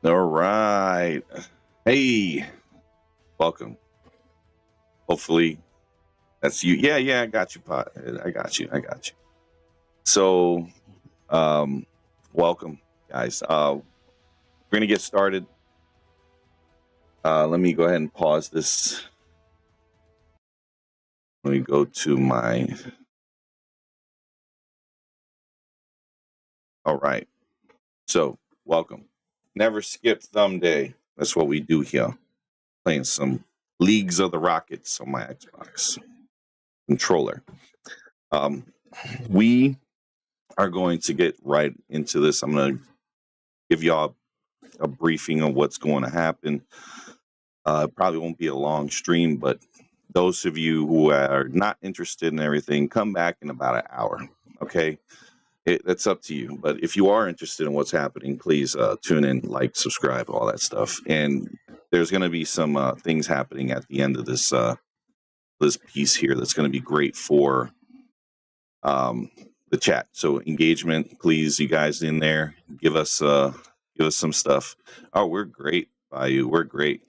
All right. Hey, welcome. Hopefully that's you. Yeah, I got you, Pot. I got you. So, welcome, guys. We're going to get started. Let me go ahead and pause this. Let me go to my... All right. So, welcome. Never skip thumb day. That's what we do here. Playing some Leagues of the Rockets on my Xbox controller. We are going to get right into this. I'm going to give y'all a briefing on what's going to happen. Probably won't be a long stream, but those of you who are not interested in everything, come back in about an hour. Okay. That's up to you. But if you are interested in what's happening, please tune in, like, subscribe, all that stuff. And there's going to be some things happening at the end of this piece here that's going to be great for the chat. So engagement, please, you guys in there, give us some stuff. Oh, we're great, Bayou. We're great.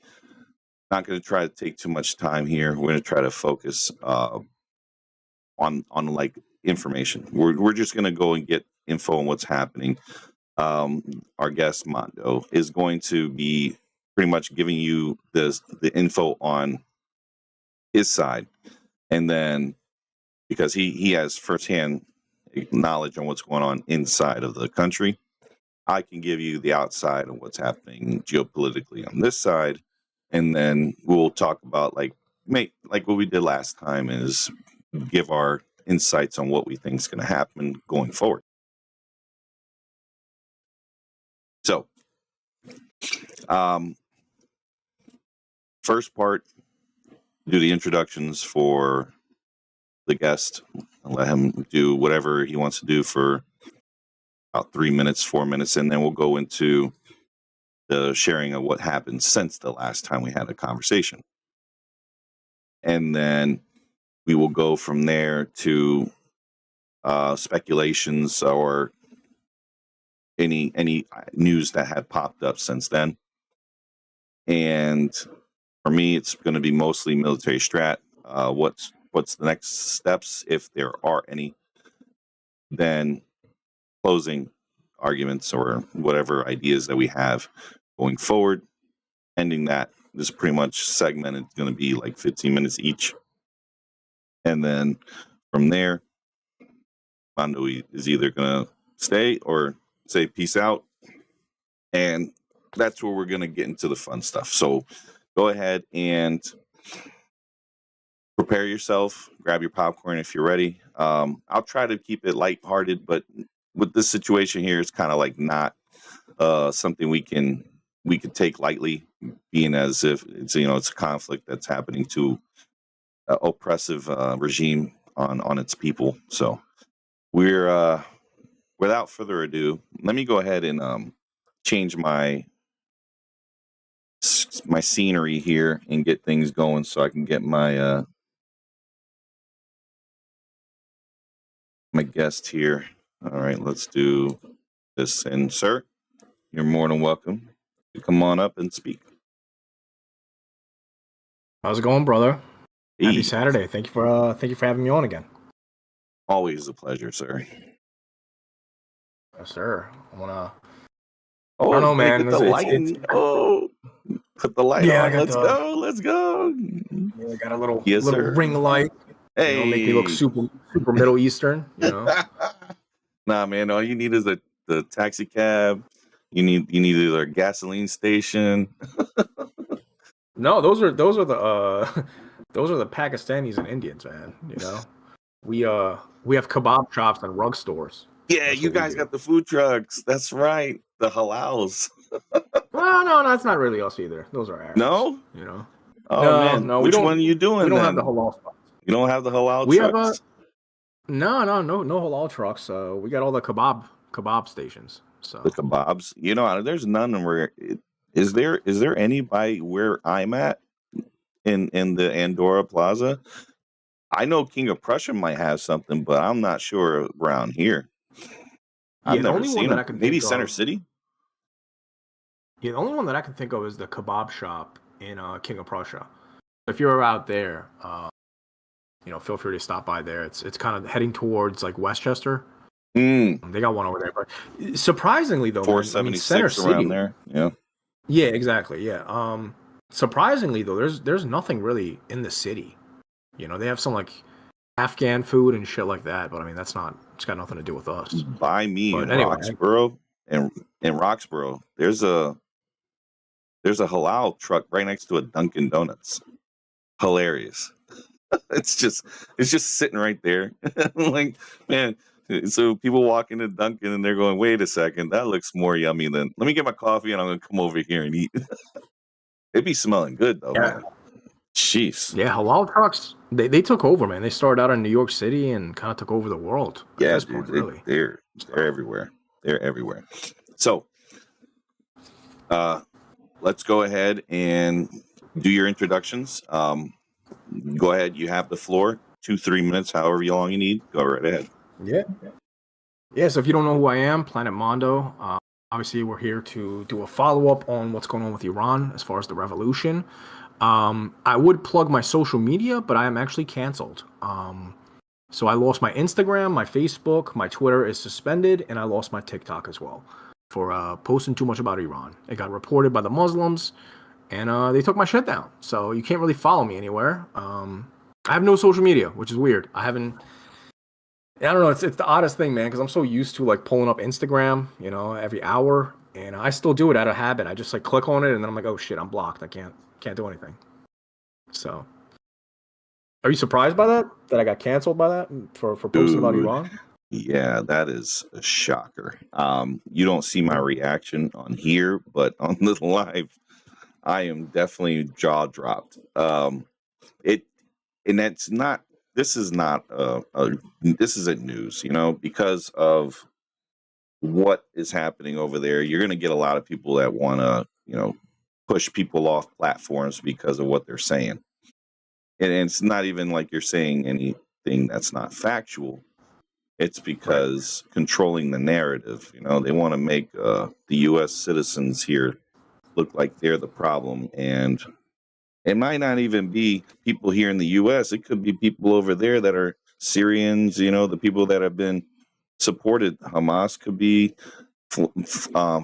Not going to try to take too much time here. We're going to try to focus on like information. We're just going to go and get info on what's happening. Our guest Mondo is going to be pretty much giving you the info on his side, and then because he has firsthand knowledge on what's going on inside of the country, I can give you the outside of what's happening geopolitically on this side, and then we'll talk about like what we did last time, is give our insights on what we think is going to happen going forward. So, first part, do the introductions for the guest and let him do whatever he wants to do for about 3 minutes, 4 minutes, and then we'll go into the sharing of what happened since the last time we had a conversation. And then we will go from there to speculations or any news that had popped up since then. And for me, it's going to be mostly military strat. What's the next steps, if there are any? Then closing arguments or whatever ideas that we have going forward. Ending that, this pretty much segmented. It's going to be like 15 minutes each. And then from there, Mondo is either going to stay or say peace out. And that's where we're going to get into the fun stuff. So go ahead and prepare yourself. Grab your popcorn if you're ready. I'll try to keep it lighthearted, but with this situation here, it's kind of like not something we can take lightly, being as if it's it's a conflict that's happening to an oppressive regime on its people. So we're without further ado, let me go ahead and change my scenery here and get things going so I can get my my guest here. All right, let's do this. And sir, you're more than welcome to come on up and speak. How's it going, brother? Hey. Happy Saturday. Thank you for having me on again. Always a pleasure, sir. Yes, sir. I wanna. Oh, I don't know, man. Get the light. Oh, put the light on. Let's go. Let's go. Yeah, I got a little sir. ring light. Hey, make me look super Middle Eastern. Nah, man. All you need is the taxi cab. You need either a gasoline station. No, those are the Pakistanis and Indians, man. We have kebab shops and rug stores. Yeah, you guys got the food trucks. That's right, the halals. Well, no, that's not really us either. Those are Arabs. No, Oh no, man, no. Which one are you doing? We don't then? have the halal spots. You don't have the halal we trucks? No halal trucks. We got all the kebab stations. So the kebabs. There's none where. Is there any by where I'm at in the Andorra Plaza? I know King of Prussia might have something, but I'm not sure around here. I've never seen them. Maybe Center City. Yeah, the only one that I can think of is the kebab shop in King of Prussia. If you're out there, feel free to stop by there. It's kind of heading towards like Westchester. They got one over there, but surprisingly though, 476 Center around City, there. Yeah. Yeah, exactly. Yeah. Surprisingly though, there's nothing really in the city. They have some like Afghan food and shit like that, but it's got nothing to do with us. By me in Roxborough, and in Roxborough, there's a halal truck right next to a Dunkin' Donuts. Hilarious. It's just sitting right there. Like, man, so people walk into Dunkin' and they're going, wait a second, that looks more yummy than, let me get my coffee and I'm gonna come over here and eat. It'd be smelling good though. Yeah. Man. Jeez. Yeah, halal trucks, they took over, man. They started out in New York City and kind of took over the world. Yeah, dude, really. They're everywhere. They're everywhere. So let's go ahead and do your introductions. Go ahead, you have the floor. 2-3 minutes, however long you need. Go right ahead. Yeah, so if you don't know who I am, Planet Mondo, obviously we're here to do a follow-up on what's going on with Iran as far as the revolution. I would plug my social media, but I am actually canceled. So I lost my Instagram, my Facebook, my Twitter is suspended, and I lost my TikTok as well for posting too much about Iran. It got reported by the Muslims, and they took my shit down. So you can't really follow me anywhere. I have no social media, which is weird. I don't know. It's the oddest thing, man, because I'm so used to like pulling up Instagram, every hour, and I still do it out of habit. I just like click on it, and then I'm like, oh shit, I'm blocked. I can't do anything. So, are you surprised by that? That I got canceled by that for posting about Iran? Yeah, that is a shocker. You don't see my reaction on here, but on the live, I am definitely jaw dropped. And that's not this is not this isn't news, because of what is happening over there. You're going to get a lot of people that want to, push people off platforms because of what they're saying. And it's not even like you're saying anything that's not factual. It's Right. because controlling the narrative, they want to make the U.S. citizens here look like they're the problem. And it might not even be people here in the U.S. It could be people over there that are Syrians, the people that have been supported Hamas could be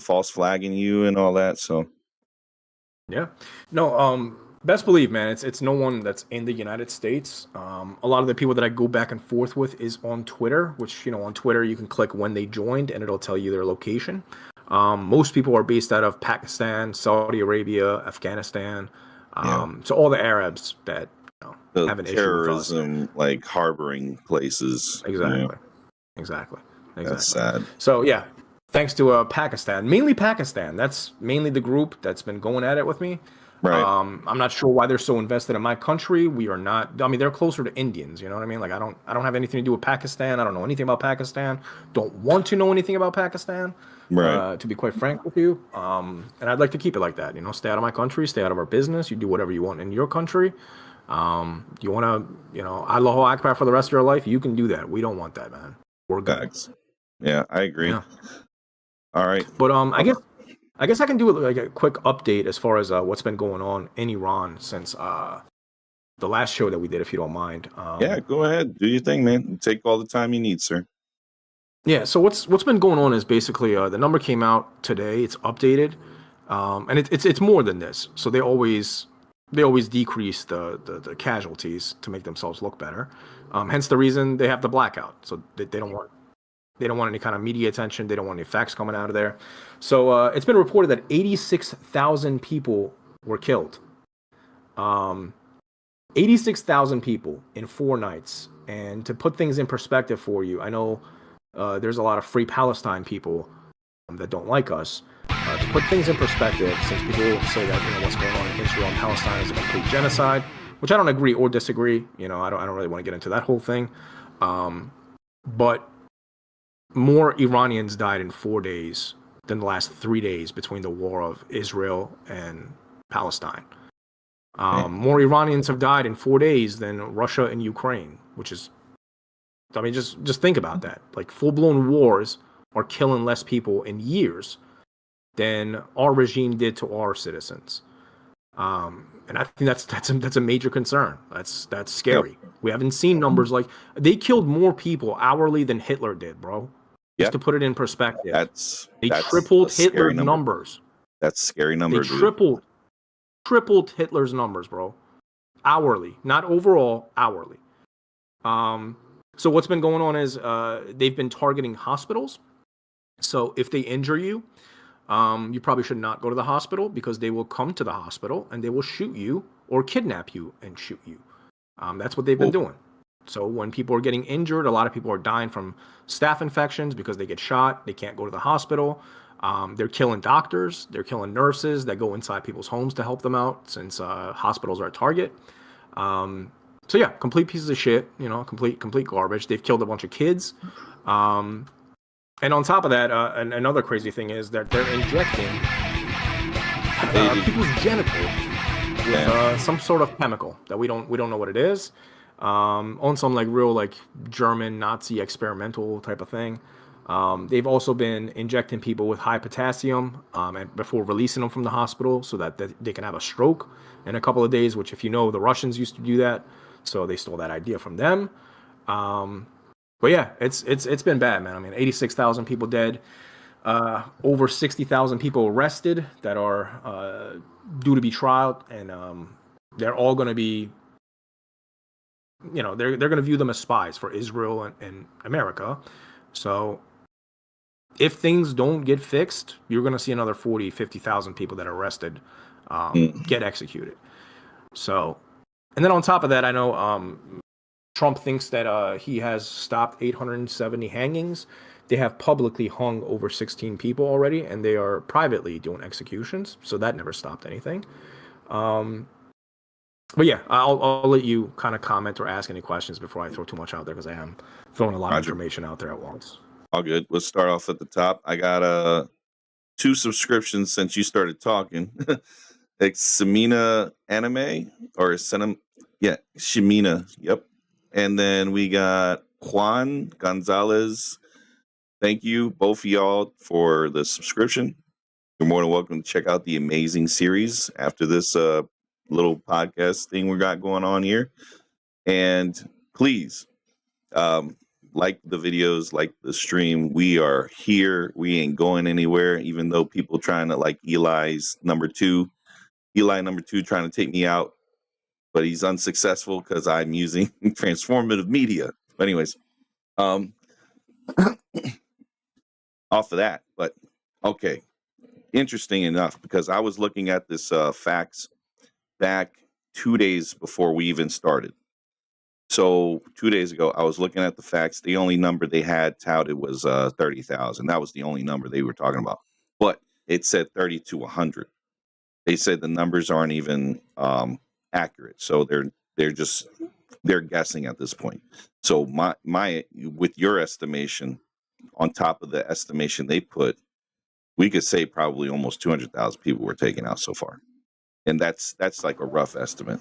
false flagging you and all that. So, Yeah. No, best believe, man, it's no one that's in the United States. A lot of the people that I go back and forth with is on Twitter, which, on Twitter you can click when they joined and it'll tell you their location. Most people are based out of Pakistan, Saudi Arabia, Afghanistan. yeah, So all the Arabs that the have an issue with us. terrorism, like harboring places. Yeah, Exactly. Exactly. that's Exactly. sad. So yeah, thanks to Pakistan, mainly Pakistan. That's mainly the group that's been going at it with me. Right, I'm not sure why they're so invested in my country. We are not. I mean, they're closer to Indians. You know what I mean? Like, I don't have anything to do with Pakistan. I don't know anything about Pakistan. Don't want to know anything about Pakistan. right. To be quite frank with you, and I'd like to keep it like that. Stay out of my country, stay out of our business. You do whatever you want in your country. You want to, Allahu Akbar for the rest of your life. You can do that. We don't want that, man. We're good. Facts. Yeah, I agree. Yeah. All right. But I guess I can do like a quick update as far as what's been going on in Iran since the last show that we did, if you don't mind. Yeah, go ahead. Do your thing, man. Take all the time you need, sir. Yeah. So what's been going on is basically the number came out today. It's updated, and it's more than this. So they always decrease the casualties to make themselves look better. Hence the reason they have the blackout. So they don't want any kind of media attention. They don't want any facts coming out of there. So it's been reported that 86,000 people were killed. 86,000 people in 4 nights. And to put things in perspective for you, I know there's a lot of free Palestine people that don't like us. To put things in perspective, since people say that what's going on in Israel and Palestine is a complete genocide, which I don't agree or disagree. I don't really want to get into that whole thing. But more Iranians died in 4 days than the last 3 days between the war of Israel and Palestine. More Iranians have died in 4 days than Russia and Ukraine, which is, I mean, just think about that. Like, full-blown wars are killing less people in years than our regime did to our citizens. And I think that's a major concern. That's scary. Yep. We haven't seen numbers like they killed more people hourly than Hitler did, bro. Just Yep. to put it in perspective, That's tripled a scary Hitler's number. numbers. That's a scary number, They dude. tripled Hitler's numbers, bro. Hourly, not overall, hourly. So what's been going on is they've been targeting hospitals. So if they injure you, you probably should not go to the hospital because they will come to the hospital and they will shoot you or kidnap you and shoot you. That's what they've been doing. So when people are getting injured, a lot of people are dying from staph infections because they get shot. They can't go to the hospital. They're killing doctors. They're killing nurses that go inside people's homes to help them out since hospitals are a target. So yeah, complete pieces of shit, complete garbage. They've killed a bunch of kids. And on top of that, another crazy thing is that they're injecting people's genitals with some sort of chemical that we don't know what it is. On some like real like German Nazi experimental type of thing. They've also been injecting people with high potassium and before releasing them from the hospital so that they can have a stroke in a couple of days. Which, if you know, the Russians used to do that, so they stole that idea from them. But yeah, it's been bad, man. I mean, 86,000 people dead, over 60,000 people arrested that are due to be trialed, and they're all going to be, they're going to view them as spies for Israel and America. So if things don't get fixed, you're going to see another 40, 50,000 people that are arrested get executed. So, and then on top of that, I know Trump thinks that he has stopped 870 hangings. They have publicly hung over 16 people already, and they are privately doing executions. So that never stopped anything. But yeah, I'll let you kind of comment or ask any questions before I throw too much out there because I am throwing a lot of Roger. information out there at once. All good. Let's start off at the top. I got 2 subscriptions since you started talking. It's Samina Anime or Senem, yeah, Shimina. Yep. And then we got Juan Gonzalez. Thank you, both of y'all, for the subscription. You're more than welcome to check out the amazing series after this little podcast thing we got going on here. And please, like the videos, like the stream. We are here. We ain't going anywhere, even though people trying to like Eli number two trying to take me out, but he's unsuccessful because I'm using transformative media. But anyways, off of that, but okay. Interesting enough, because I was looking at this facts back 2 days before we even started. So 2 days ago, I was looking at the facts. The only number they had touted was 30,000. That was the only number they were talking about. But it said 30 to 100. They said the numbers aren't even accurate. So they're guessing at this point. So my with your estimation, on top of the estimation they put, we could say probably almost 200,000 people were taken out so far. And that's like a rough estimate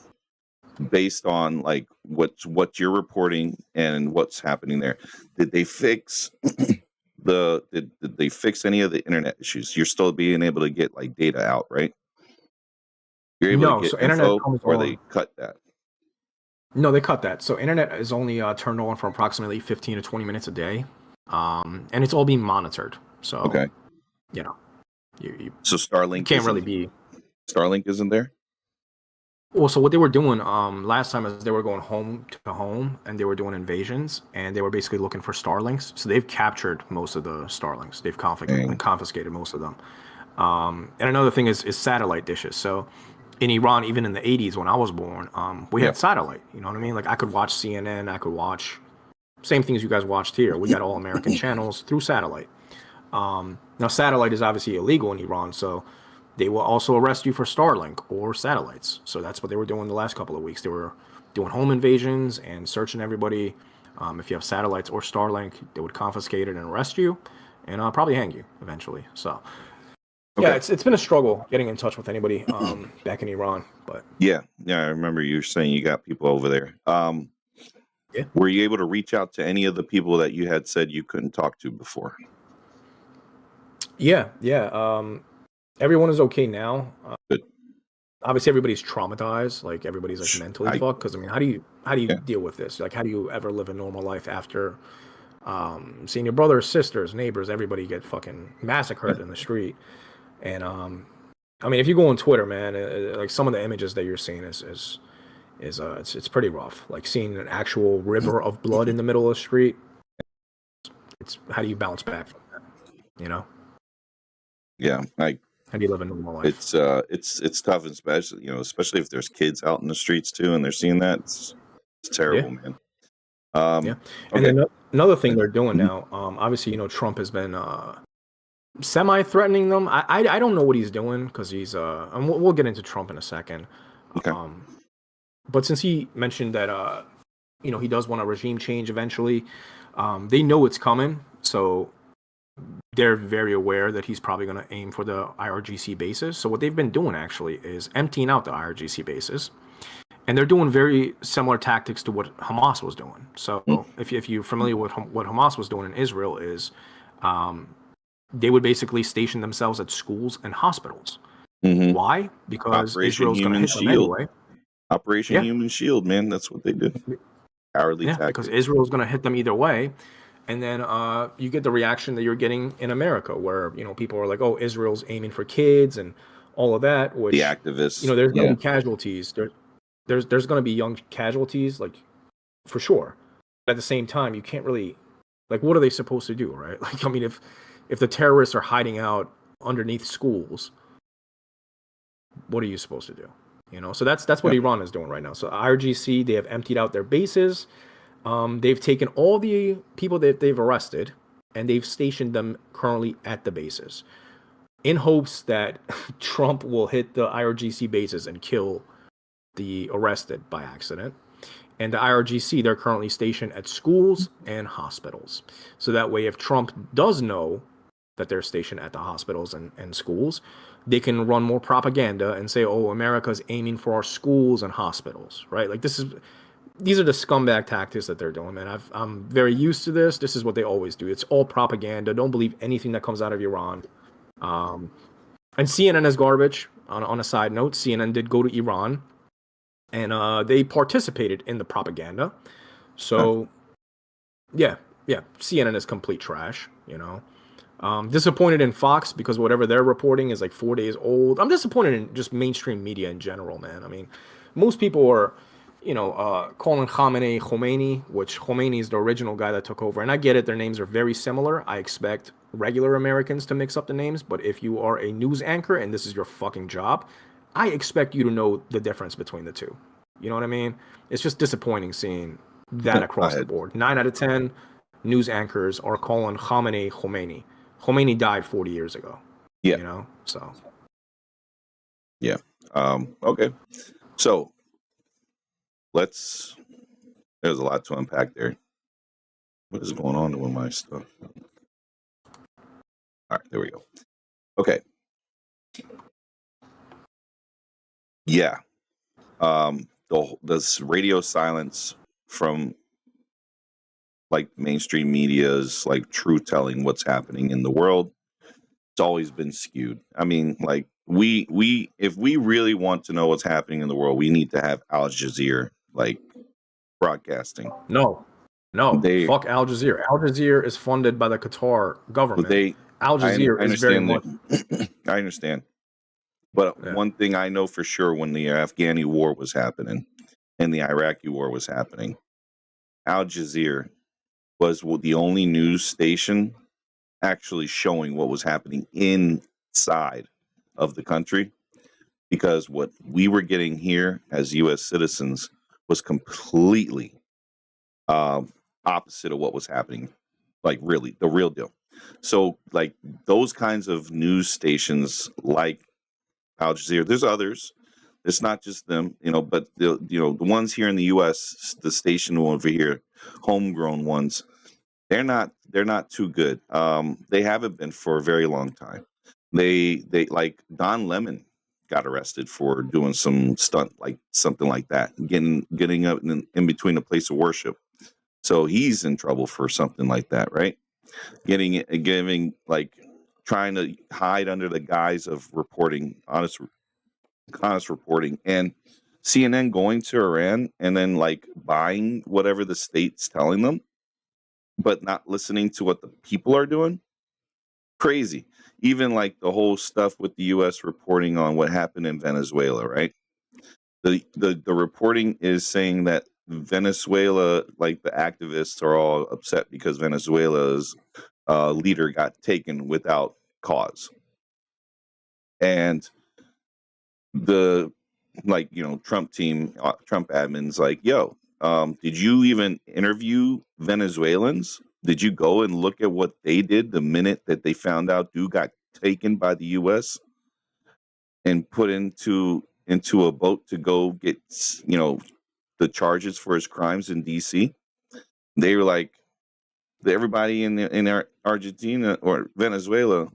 based on like what you're reporting and what's happening there. Did they fix did they fix any of the internet issues? You're still being able to get like data out, right? You're able to get so info, internet comes or on. they cut that? No, they cut that. So internet is only turned on for approximately 15 to 20 minutes a day, and it's all being monitored. So Okay. you know, you So Starlink can't really be. Starlink isn't there? Well, so what they were doing last time is they were going home to home and they were doing invasions and they were basically looking for Starlinks. So they've captured most of the Starlinks. They've confiscated most of them. And another thing is satellite dishes. So in Iran, even in the 80s when I was born, we had satellite. You know what I mean? Like I could watch CNN, I could watch same things you guys watched here. We got all American channels through satellite. Now satellite is obviously illegal in Iran, so they will also arrest you for Starlink or satellites. So that's what they were doing the last couple of weeks. They were doing home invasions and searching everybody. If you have satellites or Starlink, they would confiscate it and arrest you, and probably hang you eventually. So, yeah, it's been a struggle getting in touch with anybody back in Iran. But yeah, I remember you saying you got people over there. Yeah. Were you able to reach out to any of the people that you had said you couldn't talk to before? Yeah. Everyone is okay now. Good. Obviously, everybody's traumatized. Like everybody's like mentally fucked. Because I mean, how do you deal with this? Like, how do you ever live a normal life after seeing your brothers, sisters, neighbors, everybody get fucking massacred in the street? And I mean, if you go on Twitter, man, like some of the images that you're seeing is it's pretty rough. Like seeing an actual river of blood in the middle of the street. It's how do you bounce back from that? You know? Yeah, how do you live a normal life? It's tough, especially if there's kids out in the streets too, and they're seeing that. It's terrible, man. And then another thing they're doing now, obviously, Trump has been semi-threatening them. I don't know what he's doing because he's and we'll get into Trump in a second. Okay. But since he mentioned that he does want a regime change eventually, they know it's coming, so they're very aware that he's probably going to aim for the IRGC bases. So what they've been doing actually is emptying out the IRGC bases, and they're doing very similar tactics to what Hamas was doing. So if you're familiar with what Hamas was doing in Israel is they would basically station themselves at schools and hospitals. Why? Because Israel's going to hit them anyway. Operation Human Shield, man. That's what they do. Cowardly tactic. Because Israel's going to hit them either way. And then you get the reaction that you're getting in America, where people are like, "Oh, Israel's aiming for kids and all of that." Which the activists, there's going to be casualties. There's going to be young casualties, like for sure. But at the same time, you can't really, like, what are they supposed to do, right? Like, I mean, if the terrorists are hiding out underneath schools, what are you supposed to do? So that's what Iran is doing right now. So IRGC, they have emptied out their bases. They've taken all the people that they've arrested and they've stationed them currently at the bases in hopes that Trump will hit the IRGC bases and kill the arrested by accident. And the IRGC, they're currently stationed at schools and hospitals. So that way, if Trump does know that they're stationed at the hospitals and schools, they can run more propaganda and say, oh, America's aiming for our schools and hospitals, right? Like these are the scumbag tactics that they're doing, man. I'm very used to this. This is what they always do. It's all propaganda. Don't believe anything that comes out of Iran. And CNN is garbage. On a side note, CNN did go to Iran, and they participated in the propaganda. So, yeah, CNN is complete trash, Disappointed in Fox because whatever they're reporting is like 4 days old. I'm disappointed in just mainstream media in general, man. I mean, most people are, calling Khomeini, which Khomeini is the original guy that took over. And I get it, their names are very similar. I expect regular Americans to mix up the names, but if you are a news anchor and this is your fucking job, I expect you to know the difference between the two. You know what I mean? It's just disappointing seeing that across the board. 9 out of 10 news anchors are calling Khomeini Khomeini. Khomeini died 40 years ago. Yeah. So. Yeah. Okay. So there's a lot to unpack there. What is going on with my stuff? All right, there we go. Okay. Yeah. This radio silence from like mainstream media's like truth telling what's happening in the world, it's always been skewed. I mean, like we if we really want to know what's happening in the world, we need to have Al Jazeera like broadcasting. No, fuck Al Jazeera. Al Jazeera is funded by the Qatar government. Al Jazeera is very much. I understand. But one thing I know for sure, when the Afghani war was happening and the Iraqi war was happening, Al Jazeera was the only news station actually showing what was happening inside of the country, because what we were getting here as U.S. citizens was completely opposite of what was happening, like really the real deal. So like those kinds of news stations like Al Jazeera, there's others. It's not just them, but the ones here in the U.S., the station over here, homegrown ones, they're not too good. They haven't been for a very long time. They like Don Lemon got arrested for doing some stunt, like something like that, getting up in between a place of worship. So he's in trouble for something like that, right? Giving like trying to hide under the guise of reporting, honest reporting, and CNN going to Iran and then like buying whatever the state's telling them, but not listening to what the people are doing. Crazy. Even like the whole stuff with the U.S. reporting on what happened in Venezuela, right? The reporting is saying that Venezuela, like the activists are all upset because Venezuela's leader got taken without cause. And the Trump team, Trump admins like, yo, did you even interview Venezuelans? Did you go and look at what they did the minute that they found out dude got taken by the U.S. and put into a boat to go get, the charges for his crimes in D.C.? They were like, everybody in Argentina or Venezuela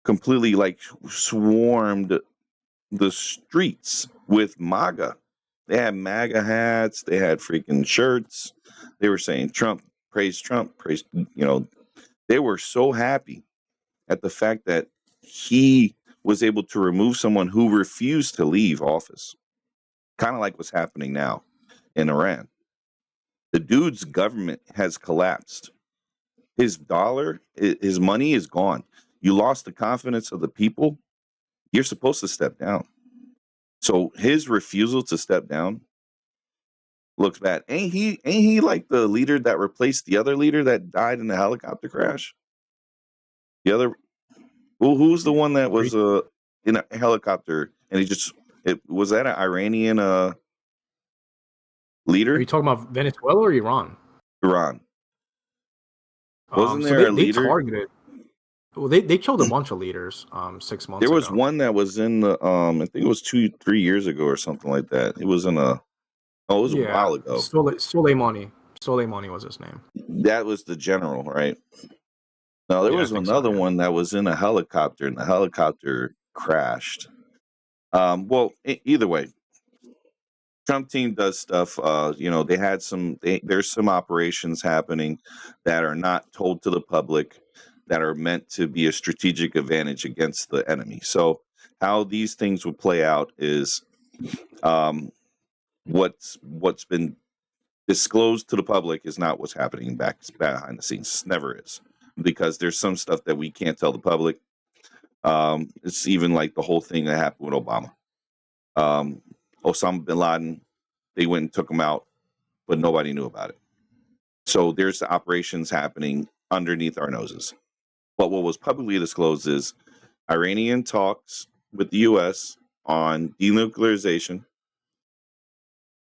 completely like swarmed the streets with MAGA. They had MAGA hats. They had freaking shirts. They were saying Trump, praise, they were so happy at the fact that he was able to remove someone who refused to leave office. Kind of like what's happening now in Iran. The dude's government has collapsed. His his money is gone. You lost the confidence of the people. You're supposed to step down. So his refusal to step down looks bad. Ain't he like the leader that replaced the other leader that died in the helicopter crash? The other, who's the one that was in a helicopter and was that an Iranian leader? Are you talking about Venezuela or Iran? Iran. Wasn't there a leader? Well, they killed a bunch of leaders 6 months There was ago. one that was in the I think it was 2-3 years ago or something like that. It was in a it was a Yeah, while ago. Soleimani. Soleimani was his name. That was the general, right? Now there Yeah, I was think so. another Yeah. one that was in a helicopter, and the helicopter crashed. Well, either way, Trump team does stuff. They had there's some operations happening that are not told to the public that are meant to be a strategic advantage against the enemy. So how these things will play out is um, what's been disclosed to the public is not what's happening back behind the scenes. Never is, because there's some stuff that we can't tell the public. It's even like the whole thing that happened with Obama. Um, Osama bin Laden, they went and took him out, but nobody knew about it. So there's operations happening underneath our noses. But what was publicly disclosed is Iranian talks with the U.S. on denuclearization,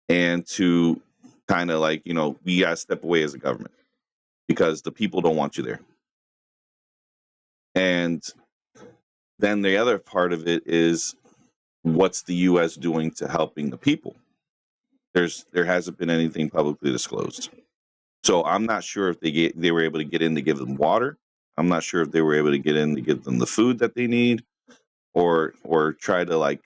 and to kind of like, we got to step away as a government because the people don't want you there. And then the other part of it is, what's the U.S. doing to helping the people? There hasn't been anything publicly disclosed. So I'm not sure if they were able to get in to give them water. I'm not sure if they were able to get in to give them the food that they need, or try to like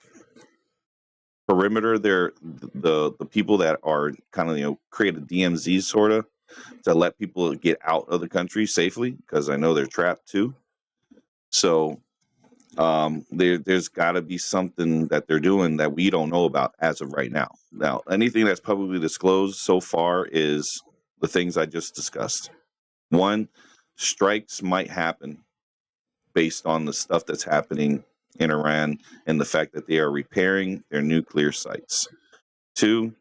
perimeter the people that are kind of create a DMZ sort of to let people get out of the country safely, because I know they're trapped too. So there's got to be something that they're doing that we don't know about as of right now. Now, anything that's publicly disclosed so far is the things I just discussed. One, strikes might happen based on the stuff that's happening in Iran and the fact that they are repairing their nuclear sites. Two,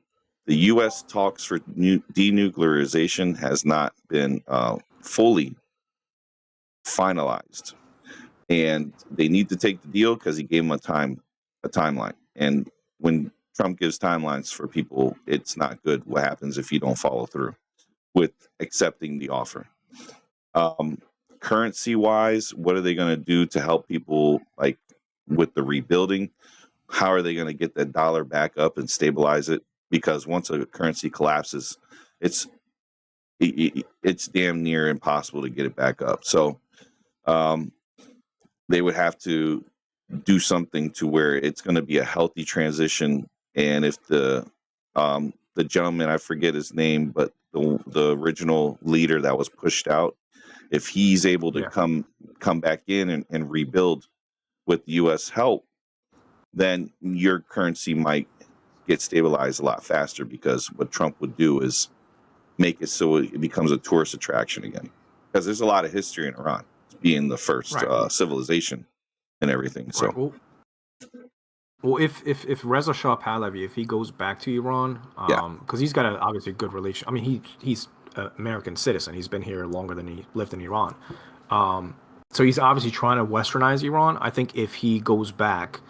the U.S. talks for denuclearization has not been fully finalized, and they need to take the deal because he gave them a timeline. And when Trump gives timelines for people, it's not good what happens if you don't follow through with accepting the offer. Currency wise, what are they going to do to help people, like with the rebuilding? How are they going to get that dollar back up and stabilize it? Because once a currency collapses, it's damn near impossible to get it back up. So they would have to do something to where it's going to be a healthy transition. And if the gentleman, I forget his name, but the original leader that was pushed out, if he's able to come back in and rebuild with U.S. help, then your currency might get stabilized a lot faster, because what Trump would do is make it so it becomes a tourist attraction again. Because there's a lot of history in Iran, being the first civilization and everything. So, right. Well, if Reza Shah Pahlavi, if he goes back to Iran, because he's got obviously a good relation. I mean, he's an American citizen. He's been here longer than he lived in Iran. So he's obviously trying to westernize Iran. I think if he goes back,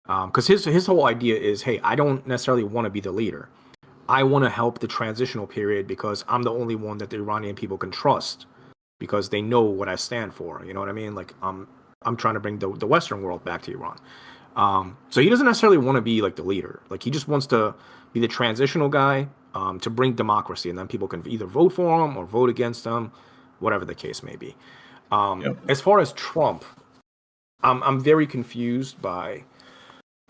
because his whole idea is, hey, I don't necessarily want to be the leader. I want to help the transitional period because I'm the only one that the Iranian people can trust, because they know what I stand for. You know what I mean? Like I'm trying to bring the Western world back to Iran. So he doesn't necessarily want to be like the leader. Like he just wants to be the transitional guy to bring democracy, and then people can either vote for him or vote against him, whatever the case may be. As far as Trump, I'm very confused by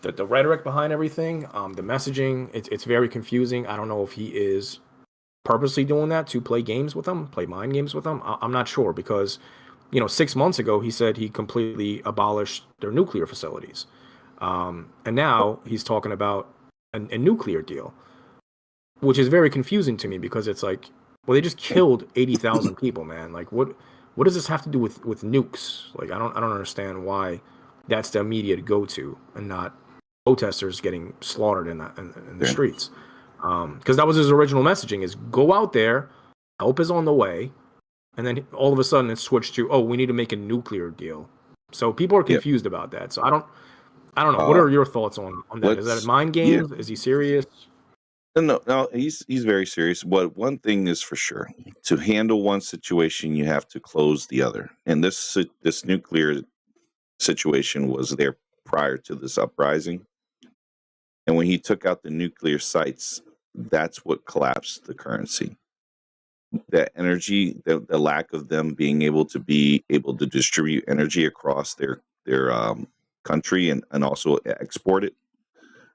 the rhetoric behind everything, the messaging. It's very confusing. I don't know if he is purposely doing that to play games with them, play mind games with them. I'm not sure, because 6 months ago he said he completely abolished their nuclear facilities. And now he's talking about a nuclear deal, which is very confusing to me, because it's like, well, they just killed 80,000 people, man. Like, what does this have to do with nukes? Like, I don't understand why that's the immediate go-to and not protesters getting slaughtered in the streets. Because that was his original messaging: is go out there, help is on the way, and then all of a sudden it switched to, oh, we need to make a nuclear deal. So people are confused about that. So I don't know. What are your thoughts on that? Is that mind games? Is he serious? No, he's very serious. But one thing is for sure: to handle one situation, you have to close the other. And this nuclear situation was there prior to this uprising. And when he took out the nuclear sites, that's what collapsed the currency. That energy, the lack of them being able to distribute energy across their country and also export it,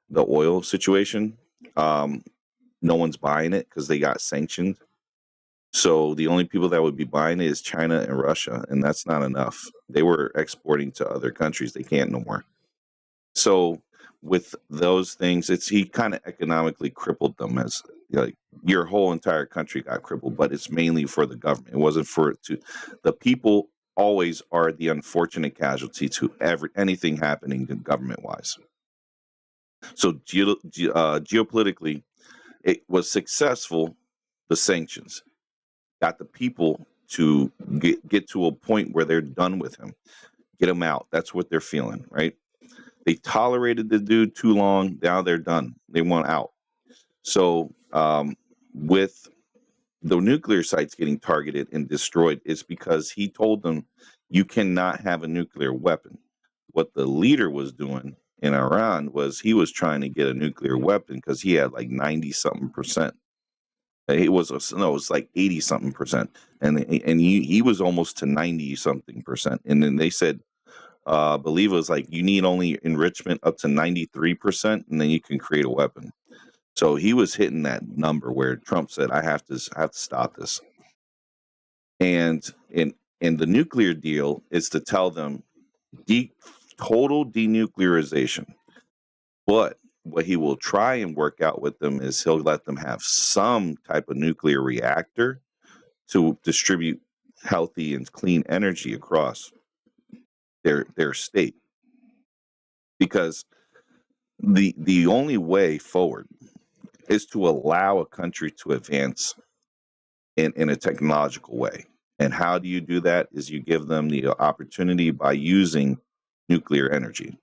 the oil situation, no one's buying it because they got sanctioned. So the only people that would be buying it is China and Russia, and that's not enough. They were exporting to other countries. They can't no more. So with those things, he kind of economically crippled them as like your whole entire country got crippled, but it's mainly for the government. It wasn't the people always are the unfortunate casualty to anything happening government wise. So geopolitically, it was successful. The sanctions got the people to get to a point where they're done with him, get him out. That's what they're feeling, right? They tolerated the dude too long. Now they're done. They want out. So with the nuclear sites getting targeted and destroyed, it's because he told them you cannot have a nuclear weapon. What the leader was doing in Iran was he was trying to get a nuclear weapon because he had like 90-something%. It was like 80-something%, and he was almost to 90-something%. And then they said, I believe it was like you need only enrichment up to 93%, and then you can create a weapon. So he was hitting that number where Trump said, "I have to stop this." And in the nuclear deal is to tell them total denuclearization. But what he will try and work out with them is he'll let them have some type of nuclear reactor to distribute healthy and clean energy across their state. Because the only way forward is to allow a country to advance in a technological way. And how do you do that? Is you give them the opportunity by using nuclear energy.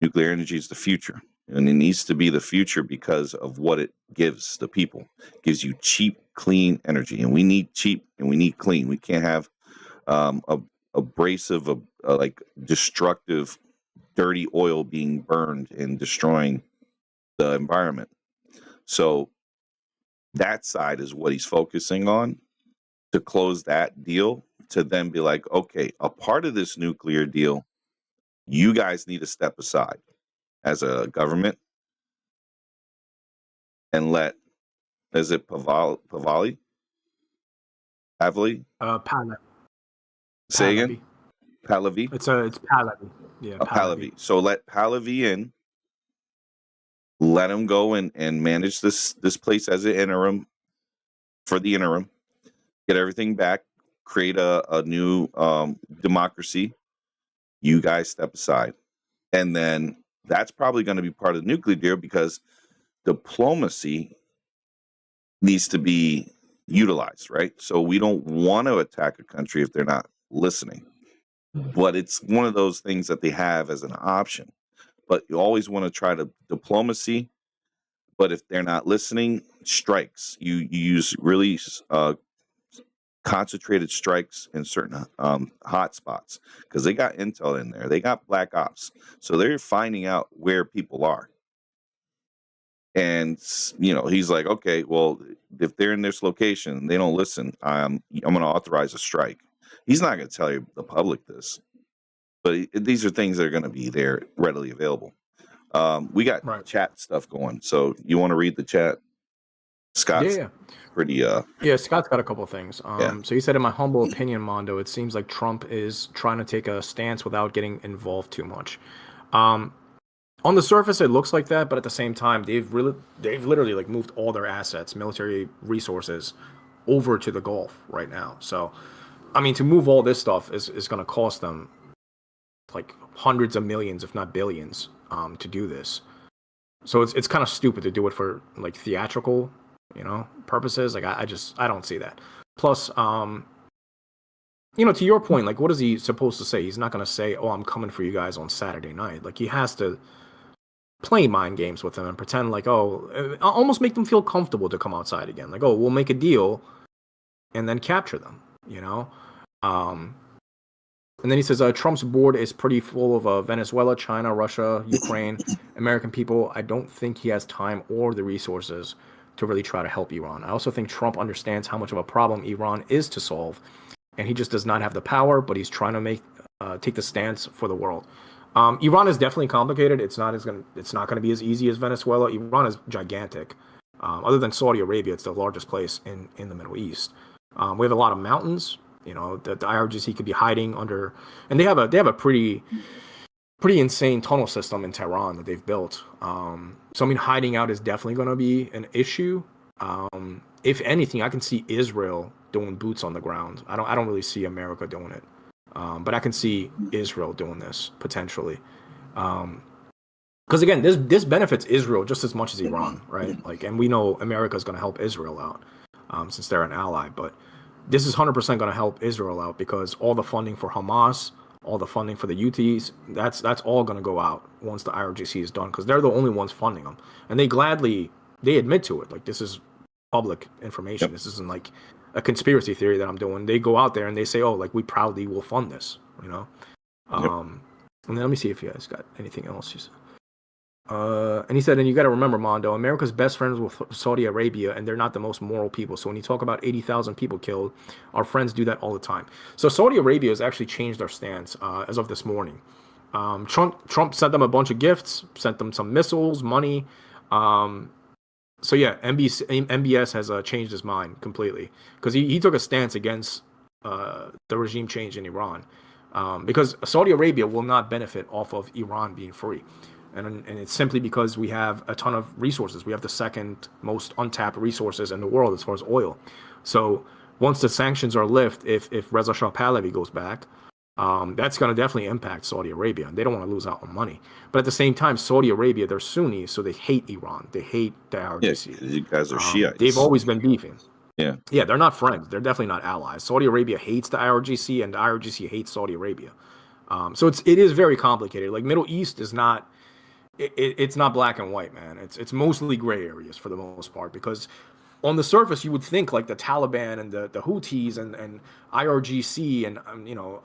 Nuclear energy is the future. And it needs to be the future because of what it gives the people. It gives you cheap, clean energy. And we need cheap and we need clean. We can't have abrasive, like destructive, dirty oil being burned and destroying the environment. So that side is what he's focusing on, to close that deal, to then be like, okay, a part of this nuclear deal, you guys need to step aside as a government and is it Pahlavi? Pahlavi. Say again? Pahlavi? It's Pahlavi. Yeah, Pahlavi. So let Pahlavi in, let him go and manage this place as an interim, for the interim, get everything back, create a new democracy. You guys step aside. And then that's probably going to be part of the nuclear deal, because diplomacy needs to be utilized, right? So we don't want to attack a country if they're not listening. But it's one of those things that they have as an option. But you always want to try to diplomacy. But if they're not listening, strikes. You use really concentrated strikes in certain hot spots, because they got intel in there. They got black ops. So they're finding out where people are. And, he's like, okay, well, if they're in this location and they don't listen, I'm going to authorize a strike. He's not going to tell the public this, but these are things that are going to be there readily available. We got chat stuff going. So you want to read the chat? Scott's pretty... Yeah, Scott's got a couple of things. So he said, in my humble opinion, Mondo, it seems like Trump is trying to take a stance without getting involved too much. On the surface, it looks like that, but at the same time, they've literally like moved all their assets, military resources, over to the Gulf right now. So, I mean, to move all this stuff is going to cost them like hundreds of millions, if not billions, to do this. So it's kind of stupid to do it for like theatrical, purposes. Like I don't see that. Plus, to your point, like, what is he supposed to say? He's not going to say, "Oh, I'm coming for you guys on Saturday night." Like, he has to play mind games with them and pretend like, almost make them feel comfortable to come outside again. Like, we'll make a deal and then capture them, And then he says, Trump's board is pretty full of Venezuela, China, Russia, Ukraine, American people. I don't think he has time or the resources to really try to help Iran. I also think Trump understands how much of a problem Iran is to solve, and he just does not have the power, but he's trying to take the stance for the world. Iran is definitely complicated. It's not going to be as easy as Venezuela. Iran is gigantic. Other than Saudi Arabia, it's the largest place in the Middle East. We have a lot of mountains. The IRGC could be hiding under, and they have a pretty insane tunnel system in Tehran that they've built. So I mean, hiding out is definitely going to be an issue. If anything, I can see Israel doing boots on the ground. I don't really see America doing it, but I can see Israel doing this potentially. Because again, this benefits Israel just as much as Iran, right? Like, and we know America is going to help Israel out since they're an ally, but this is 100% going to help Israel out because all the funding for Hamas, all the funding for the Houthis, that's all going to go out once the IRGC is done because they're the only ones funding them, and they admit to it. Like, this is public information. Yep. This isn't like a conspiracy theory that I'm doing. They go out there and they say, like, we proudly will fund this, Yep. And then let me see if you guys got anything else. And he said, and you got to remember, Mondo, America's best friends with Saudi Arabia, and they're not the most moral people. So when you talk about 80,000 people killed, our friends do that all the time. So Saudi Arabia has actually changed their stance as of this morning. Trump sent them a bunch of gifts, sent them some missiles, money. So yeah, MBS has changed his mind completely because he took a stance against the regime change in Iran because Saudi Arabia will not benefit off of Iran being free. And it's simply because we have a ton of resources. We have the second most untapped resources in the world as far as oil. So once the sanctions are lifted, if Reza Shah Pahlavi goes back, that's going to definitely impact Saudi Arabia. They don't want to lose out on money. But at the same time, Saudi Arabia, they're Sunnis, so they hate Iran. They hate the IRGC. Yeah, you guys are Shiites. They've always been beefing. Yeah. Yeah, they're not friends. They're definitely not allies. Saudi Arabia hates the IRGC, and the IRGC hates Saudi Arabia. So it is very complicated. Like, Middle East is not... It's not black and white, man. It's mostly gray areas for the most part because on the surface you would think like the Taliban and the Houthis and IRGC and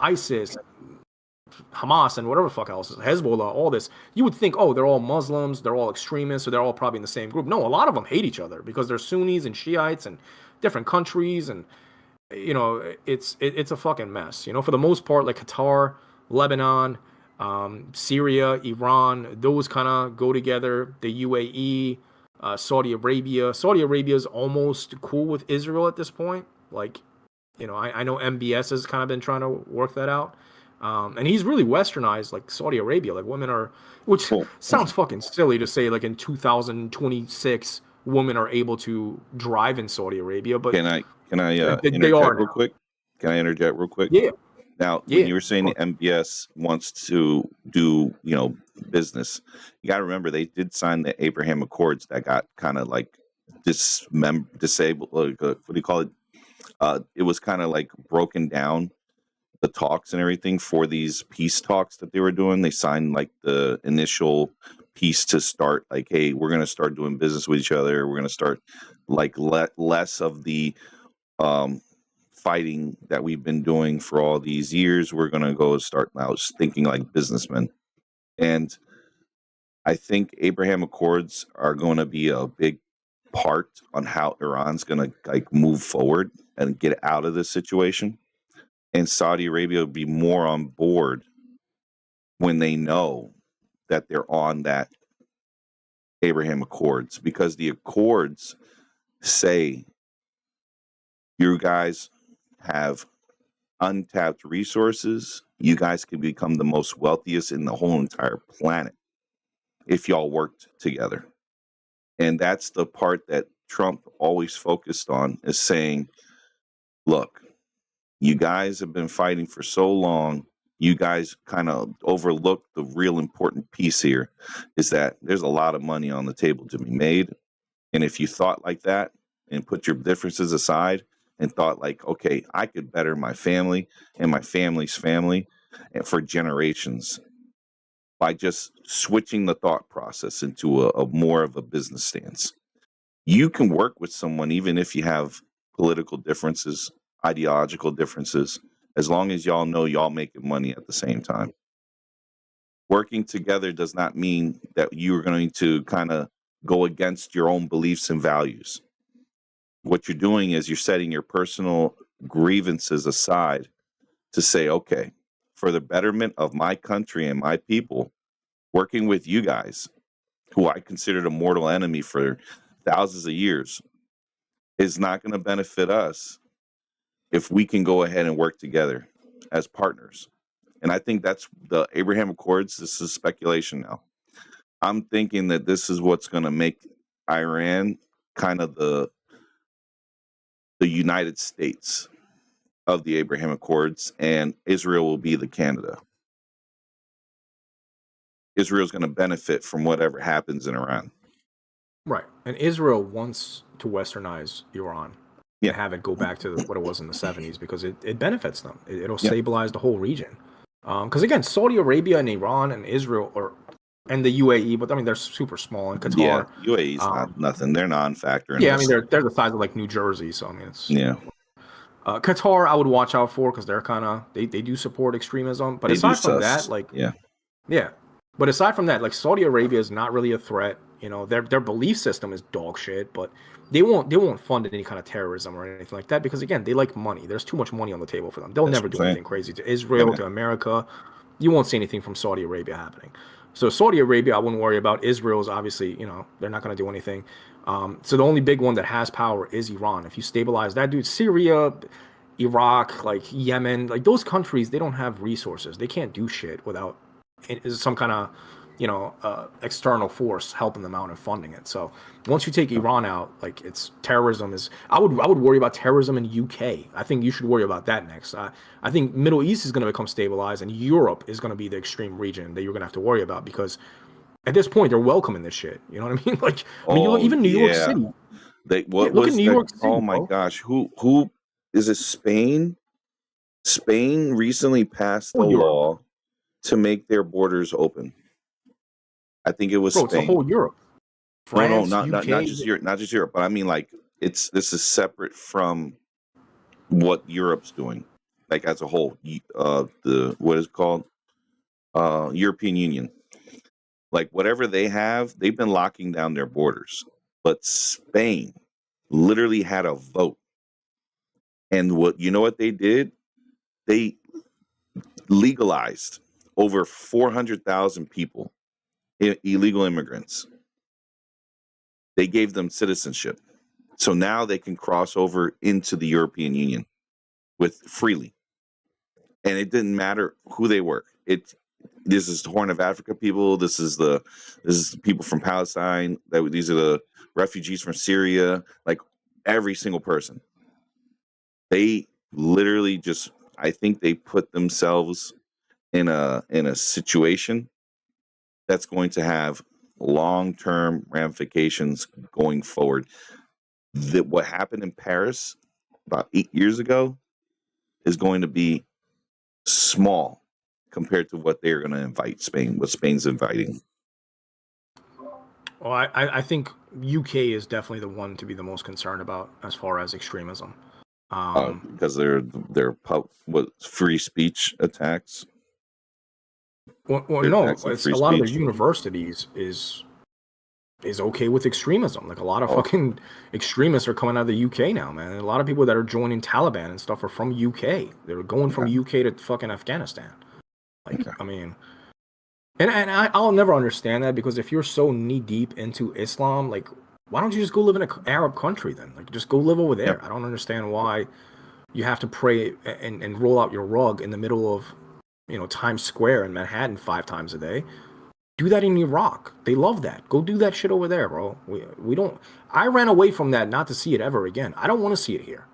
ISIS, and Hamas and whatever the fuck else, Hezbollah, all this, you would think, they're all Muslims, they're all extremists, so they're all probably in the same group. No, a lot of them hate each other because they're Sunnis and Shiites and different countries, and it's a fucking mess. For the most part, like Qatar, Lebanon, Syria, Iran, those kind of go together. The UAE, Saudi Arabia. Saudi Arabia is almost cool with Israel at this point. Like, I know MBS has kind of been trying to work that out. And he's really westernized, like Saudi Arabia. Like, women are, which sounds fucking silly to say, like in 2026, women are able to drive in Saudi Arabia. But can I interject real quick? Can I interject real quick? Yeah. Now, when you were saying the MBS wants to do, business, you got to remember they did sign the Abraham Accords that got kind of like disabled. Like, what do you call it? It was kind of like broken down, the talks and everything for these peace talks that they were doing. They signed like the initial piece to start like, hey, we're going to start doing business with each other. We're going to start like less of the fighting that we've been doing for all these years. We're going to go start now thinking like businessmen. And I think Abraham Accords are going to be a big part on how Iran's going to like move forward and get out of this situation. And Saudi Arabia will be more on board when they know that they're on that Abraham Accords, because the Accords say you guys have untapped resources. You guys can become the most wealthiest in the whole entire planet if y'all worked together. And that's the part that Trump always focused on, is saying, look, you guys have been fighting for so long. You guys kind of overlooked the real important piece here, is that there's a lot of money on the table to be made. And if you thought like that and put your differences aside and thought like, okay, I could better my family and my family's family for generations, by just switching the thought process into a more of a business stance. You can work with someone even if you have political differences, ideological differences, as long as y'all know y'all making money at the same time. Working together does not mean that you're going to kind of go against your own beliefs and values. What you're doing is you're setting your personal grievances aside to say, okay, for the betterment of my country and my people, working with you guys, who I considered a mortal enemy for thousands of years, is not going to benefit us if we can go ahead and work together as partners. And I think that's the Abraham Accords. This is speculation now. I'm thinking that this is what's going to make Iran kind of the United States of the Abraham Accords, and Israel will be the Canada. Israel's going to benefit from whatever happens in Iran. Right. And Israel wants to westernize Iran Yeah. and have it go back to what it was in the 70s because it benefits them. It'll Yeah. stabilize the whole region. Because again, Saudi Arabia and Iran and Israel and the UAE, but I mean they're super small, and Qatar. Yeah, UAE's not nothing. They're non-factor. Yeah, I mean they're the size of like New Jersey, so I mean it's yeah. Qatar I would watch out for because they're kind of they do support extremism, but They aside do from sus. that, like yeah, but aside from that, like Saudi Arabia is not really a threat. You know, their belief system is dog shit, but they won't fund any kind of terrorism or anything like that because again, they like money. There's too much money on the table for them. They'll never do anything crazy to Israel, to America. You won't see anything from Saudi Arabia happening. So Saudi Arabia, I wouldn't worry about. Israel is obviously, you know, they're not going to do anything. So the only big one that has power is Iran. If you stabilize that dude, Syria, Iraq, like Yemen, like those countries, they don't have resources. They can't do shit without some kind of, you know, external force helping them out and funding it. So once you take Iran out, like it's terrorism is. I would worry about terrorism in UK. I think you should worry about that next. I think Middle East is going to become stabilized, and Europe is going to be the extreme region that you're going to have to worry about because at this point they're welcoming this shit. You know what I mean? Like, I mean, look, even New York City. Look at New York City. Oh my gosh, who is it? Spain? Spain recently passed a law to make their borders open. I think it was Spain. It's the whole Europe. France, not just Europe, but I mean like this is separate from what Europe's doing, like as a whole. What is it called? European Union. Like whatever they have, they've been locking down their borders. But Spain literally had a vote. And what they did? They legalized over 400,000 people, illegal immigrants. They gave them citizenship. So now they can cross over into the European Union freely. And it didn't matter who they were. This is the Horn of Africa people. This is the people from Palestine. These are the refugees from Syria. Like every single person. They literally just, I think they put themselves in a situation that's going to have long-term ramifications going forward. What happened in Paris about 8 years ago is going to be small compared to what they're going to invite Spain, what Spain's inviting. Well, I think UK is definitely the one to be the most concerned about as far as extremism. Because they're free speech attacks. Well, no, it's a lot of the universities is okay with extremism. Like a lot of fucking extremists are coming out of the UK now, man. And a lot of people that are joining Taliban and stuff are from UK. They're going from UK to fucking Afghanistan. Like, I mean, and I'll never understand that because if you're so knee deep into Islam, like, why don't you just go live in an Arab country then? Like, just go live over there. Yep. I don't understand why you have to pray and roll out your rug in the middle of, you know, Times Square in Manhattan 5 times a day. Do that in Iraq. They love that. Go do that shit over there, bro. We don't. I ran away from that not to see it ever again. I don't want to see it here.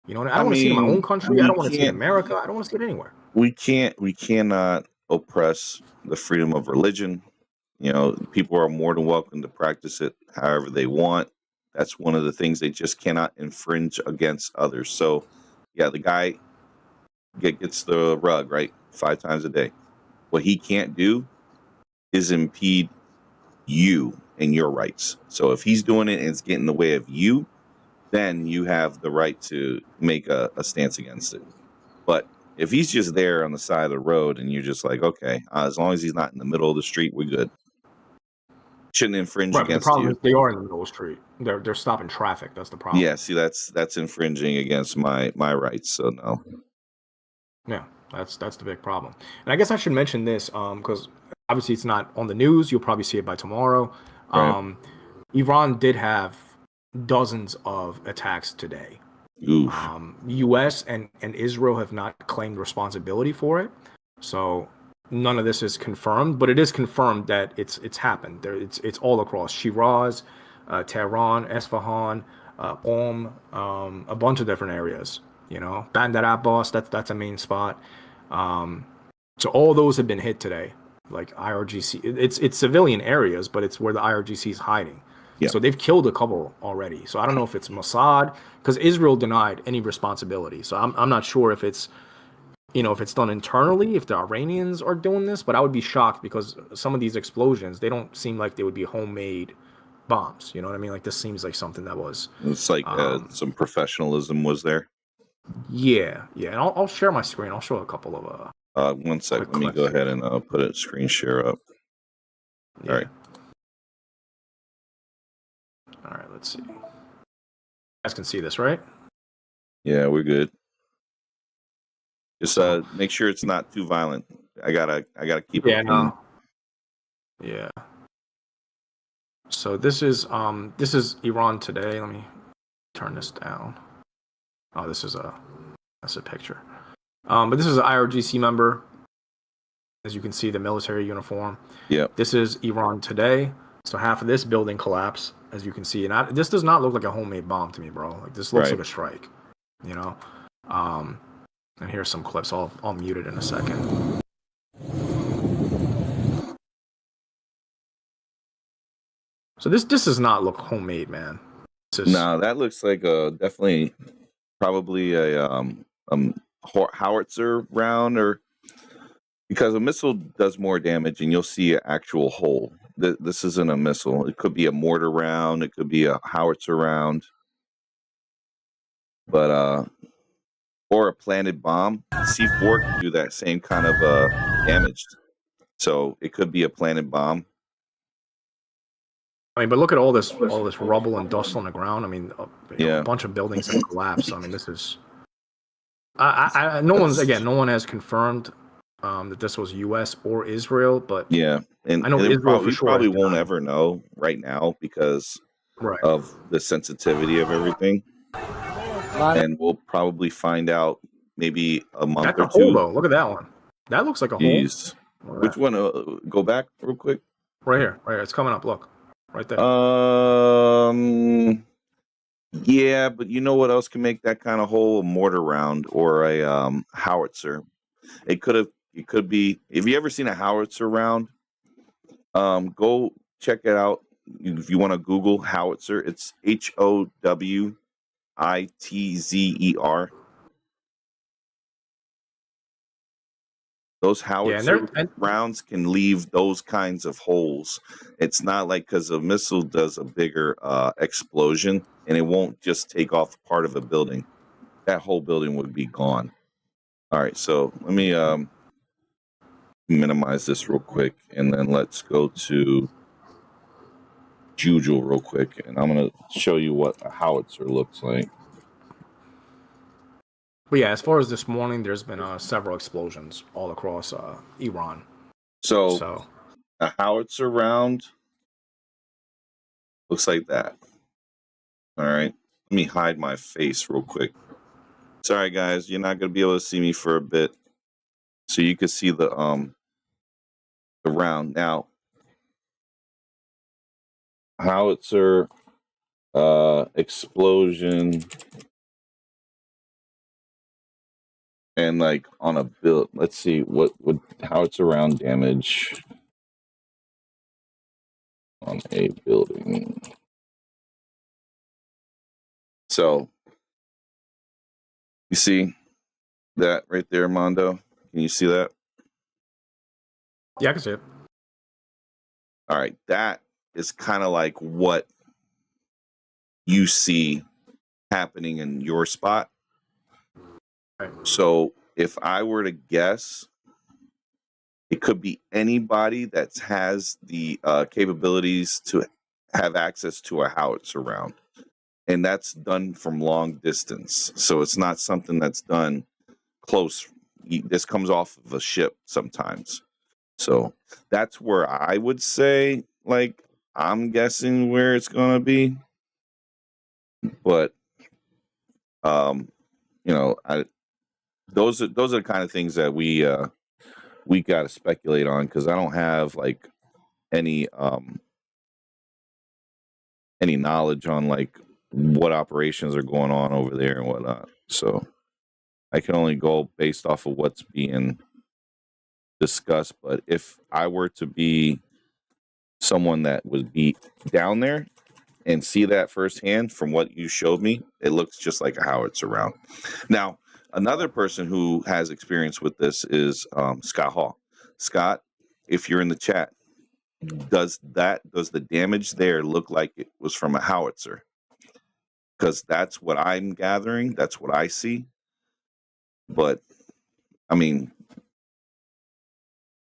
You know, I don't want to see it in my own country. I don't want to see it in America. I don't want to see it anywhere. We cannot oppress the freedom of religion. You know, people are more than welcome to practice it however they want. That's one of the things they just cannot infringe against others. So, yeah, the guy gets the rug, right? 5 times a day. What he can't do is impede you and your rights. So if he's doing it and it's getting in the way of you, then you have the right to make a stance against it. But if he's just there on the side of the road and you're just like, okay, as long as he's not in the middle of the street, we're good. Shouldn't infringe Right, but the against problem you. is they are in the middle of the street. They're stopping traffic. That's the problem. Yeah, see, that's infringing against my rights. So no. Yeah, that's the big problem. And I guess I should mention this because obviously it's not on the news. You'll probably see it by tomorrow. Right. Iran did have dozens of attacks today. Oof. U.S. and Israel have not claimed responsibility for it, so none of this is confirmed. But it is confirmed that it's happened. It's all across Shiraz, Tehran, Esfahan, a bunch of different areas. You know, Bandar Abbas, that's a main spot. So all those have been hit today. Like IRGC, it's civilian areas, but it's where the IRGC is hiding. Yeah. So they've killed a couple already. So I don't know if it's Mossad, because Israel denied any responsibility. So I'm not sure if it's, if it's done internally, if the Iranians are doing this, but I would be shocked because some of these explosions, they don't seem like they would be homemade bombs. You know what I mean? Like this seems like something that was. It's like some professionalism was there. Yeah. And I'll share my screen. I'll show a couple of 1 sec. Let me go ahead and put a screen share up. Yeah. All right. All right, let's see. You guys can see this, right? Yeah, we're good. Just make sure it's not too violent. I gotta keep it clean. No. Yeah. So this is Iran today. Let me turn this down. Oh, that's a picture. But this is an IRGC member. As you can see, the military uniform. Yeah. This is Iran today. So half of this building collapsed, as you can see. And this does not look like a homemade bomb to me, bro. Like this looks like a strike, you know? And here's some clips. I'll mute it in a second. So this does not look homemade, man. No, that looks like definitely probably a howitzer round, or because a missile does more damage and you'll see an actual hole. This isn't a missile. It could be a mortar round. It could be a howitzer round. But or a planted bomb. C4 can do that same kind of damage. So it could be a planted bomb. I mean, but look at all this rubble and dust on the ground. I mean, a bunch of buildings have collapsed. I mean, this is. No one has confirmed that this was U.S. or Israel, but and I know Israel for sure. Probably won't ever know right now because of the sensitivity of everything, and we'll probably find out maybe a month or two. Hole, though. Look at that one. That looks like a hole. Which one? Go back real quick. Right here. It's coming up. Look, right there. Yeah, but you know what else can make that kind of hole? A mortar round or a howitzer. It could be. Have you ever seen a howitzer round? Go check it out if you want to Google howitzer. It's HOWITZER. Those howitzer rounds can leave those kinds of holes. It's not like, because a missile does a bigger explosion and it won't just take off part of a building. That whole building would be gone. All right, so let me minimize this real quick, and then let's go to Jujul real quick, and I'm going to show you what a howitzer looks like. But yeah, as far as this morning, there's been several explosions all across Iran. So a howitzer round looks like that. All right, let me hide my face real quick. Sorry, guys, you're not going to be able to see me for a bit, so you can see the round. Now, howitzer explosion. And like on a build, let's see how it's around damage on a building. So you see that right there, Mondo? Can you see that? Yeah, I can see it. All right, that is kind of like what you see happening in your spot. Right. So if I were to guess, it could be anybody that has the capabilities to have access to a howitzer round. And that's done from long distance. So it's not something that's done close. This comes off of a ship sometimes. So that's where I would say, like, I'm guessing where it's going to be. But, you know, those are the kind of things that we got to speculate on, because I don't have like any knowledge on like what operations are going on over there and whatnot. So I can only go based off of what's being discussed. But if I were to be someone that would be down there and see that firsthand from what you showed me, it looks just like a howitzer round. Now, another person who has experience with this is Scott Hall. Scott, if you're in the chat, does the damage there look like it was from a howitzer? Because that's what I'm gathering. That's what I see. But I mean,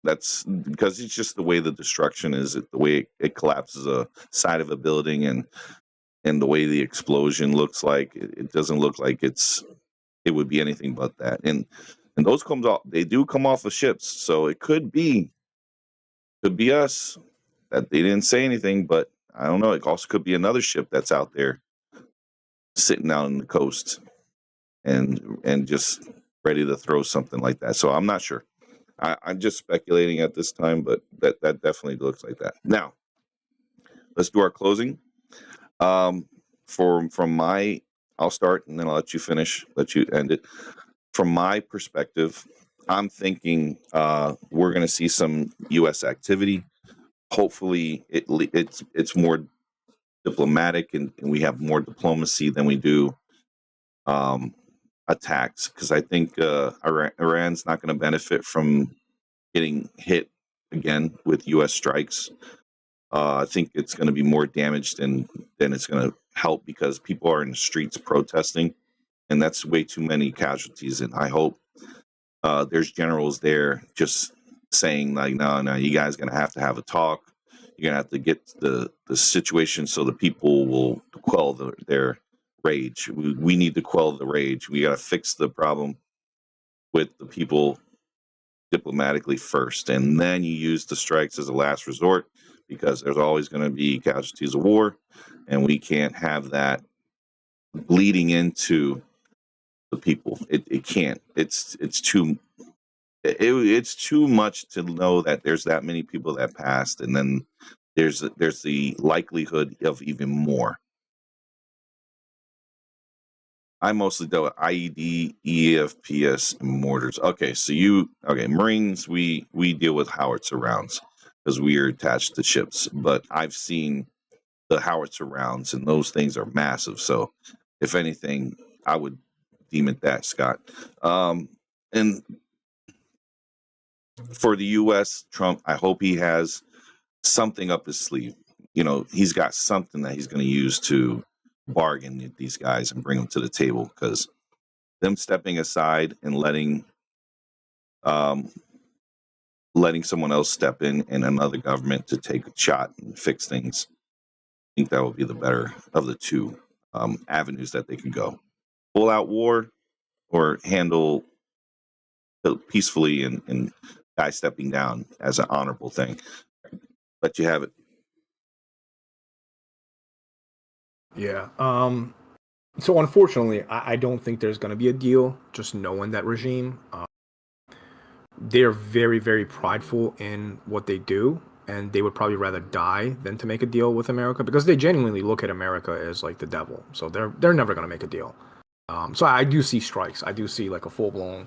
that's because it's just the way the destruction is, the way it collapses a side of a building, and the way the explosion looks like. It doesn't look like it would be anything but that. And those they do come off of ships, so it could be us. That they didn't say anything, but I don't know. It also could be another ship that's out there sitting out on the coast and just ready to throw something like that. So I'm not sure. I'm just speculating at this time, but that definitely looks like that. Now, let's do our closing. I'll start and then I'll let you finish, let you end it. From my perspective, I'm thinking we're going to see some U.S. activity. Hopefully, it's more diplomatic, and we have more diplomacy than we do attacks, because I think Iran's not going to benefit from getting hit again with U.S. strikes. I think it's going to be more damage than it's going to help, because people are in the streets protesting, and that's way too many casualties. And I hope there's generals there just saying, like, no, you guys going to have a talk. You're going to have to get the situation so the people will quell their rage. We need to quell the rage. We got to fix the problem with the people diplomatically first, and then you use the strikes as a last resort, because there's always going to be casualties of war, and we can't have that bleeding into the people. It can't. It's too much to know that there's that many people that passed, and then there's the likelihood of even more. I mostly dealt with IED, EFPS, and mortars. Okay, so Marines, we deal with howitzer rounds because we are attached to ships. But I've seen the howitzer rounds, and those things are massive. So, if anything, I would deem it that, Scott. And for the U.S., Trump, I hope he has something up his sleeve. You know, he's got something that he's going to use to bargain with these guys and bring them to the table, because them stepping aside and letting someone else step in and another government to take a shot and fix things, I think that would be the better of the two avenues that they could go. Full out war, or handle peacefully and guys stepping down as an honorable thing. Let you have it. Yeah. So unfortunately, I don't think there's going to be a deal. Just knowing that regime, they're very, very prideful in what they do, and they would probably rather die than to make a deal with America, because they genuinely look at America as like the devil. So they're never going to make a deal. So I do see strikes. I do see like a full-blown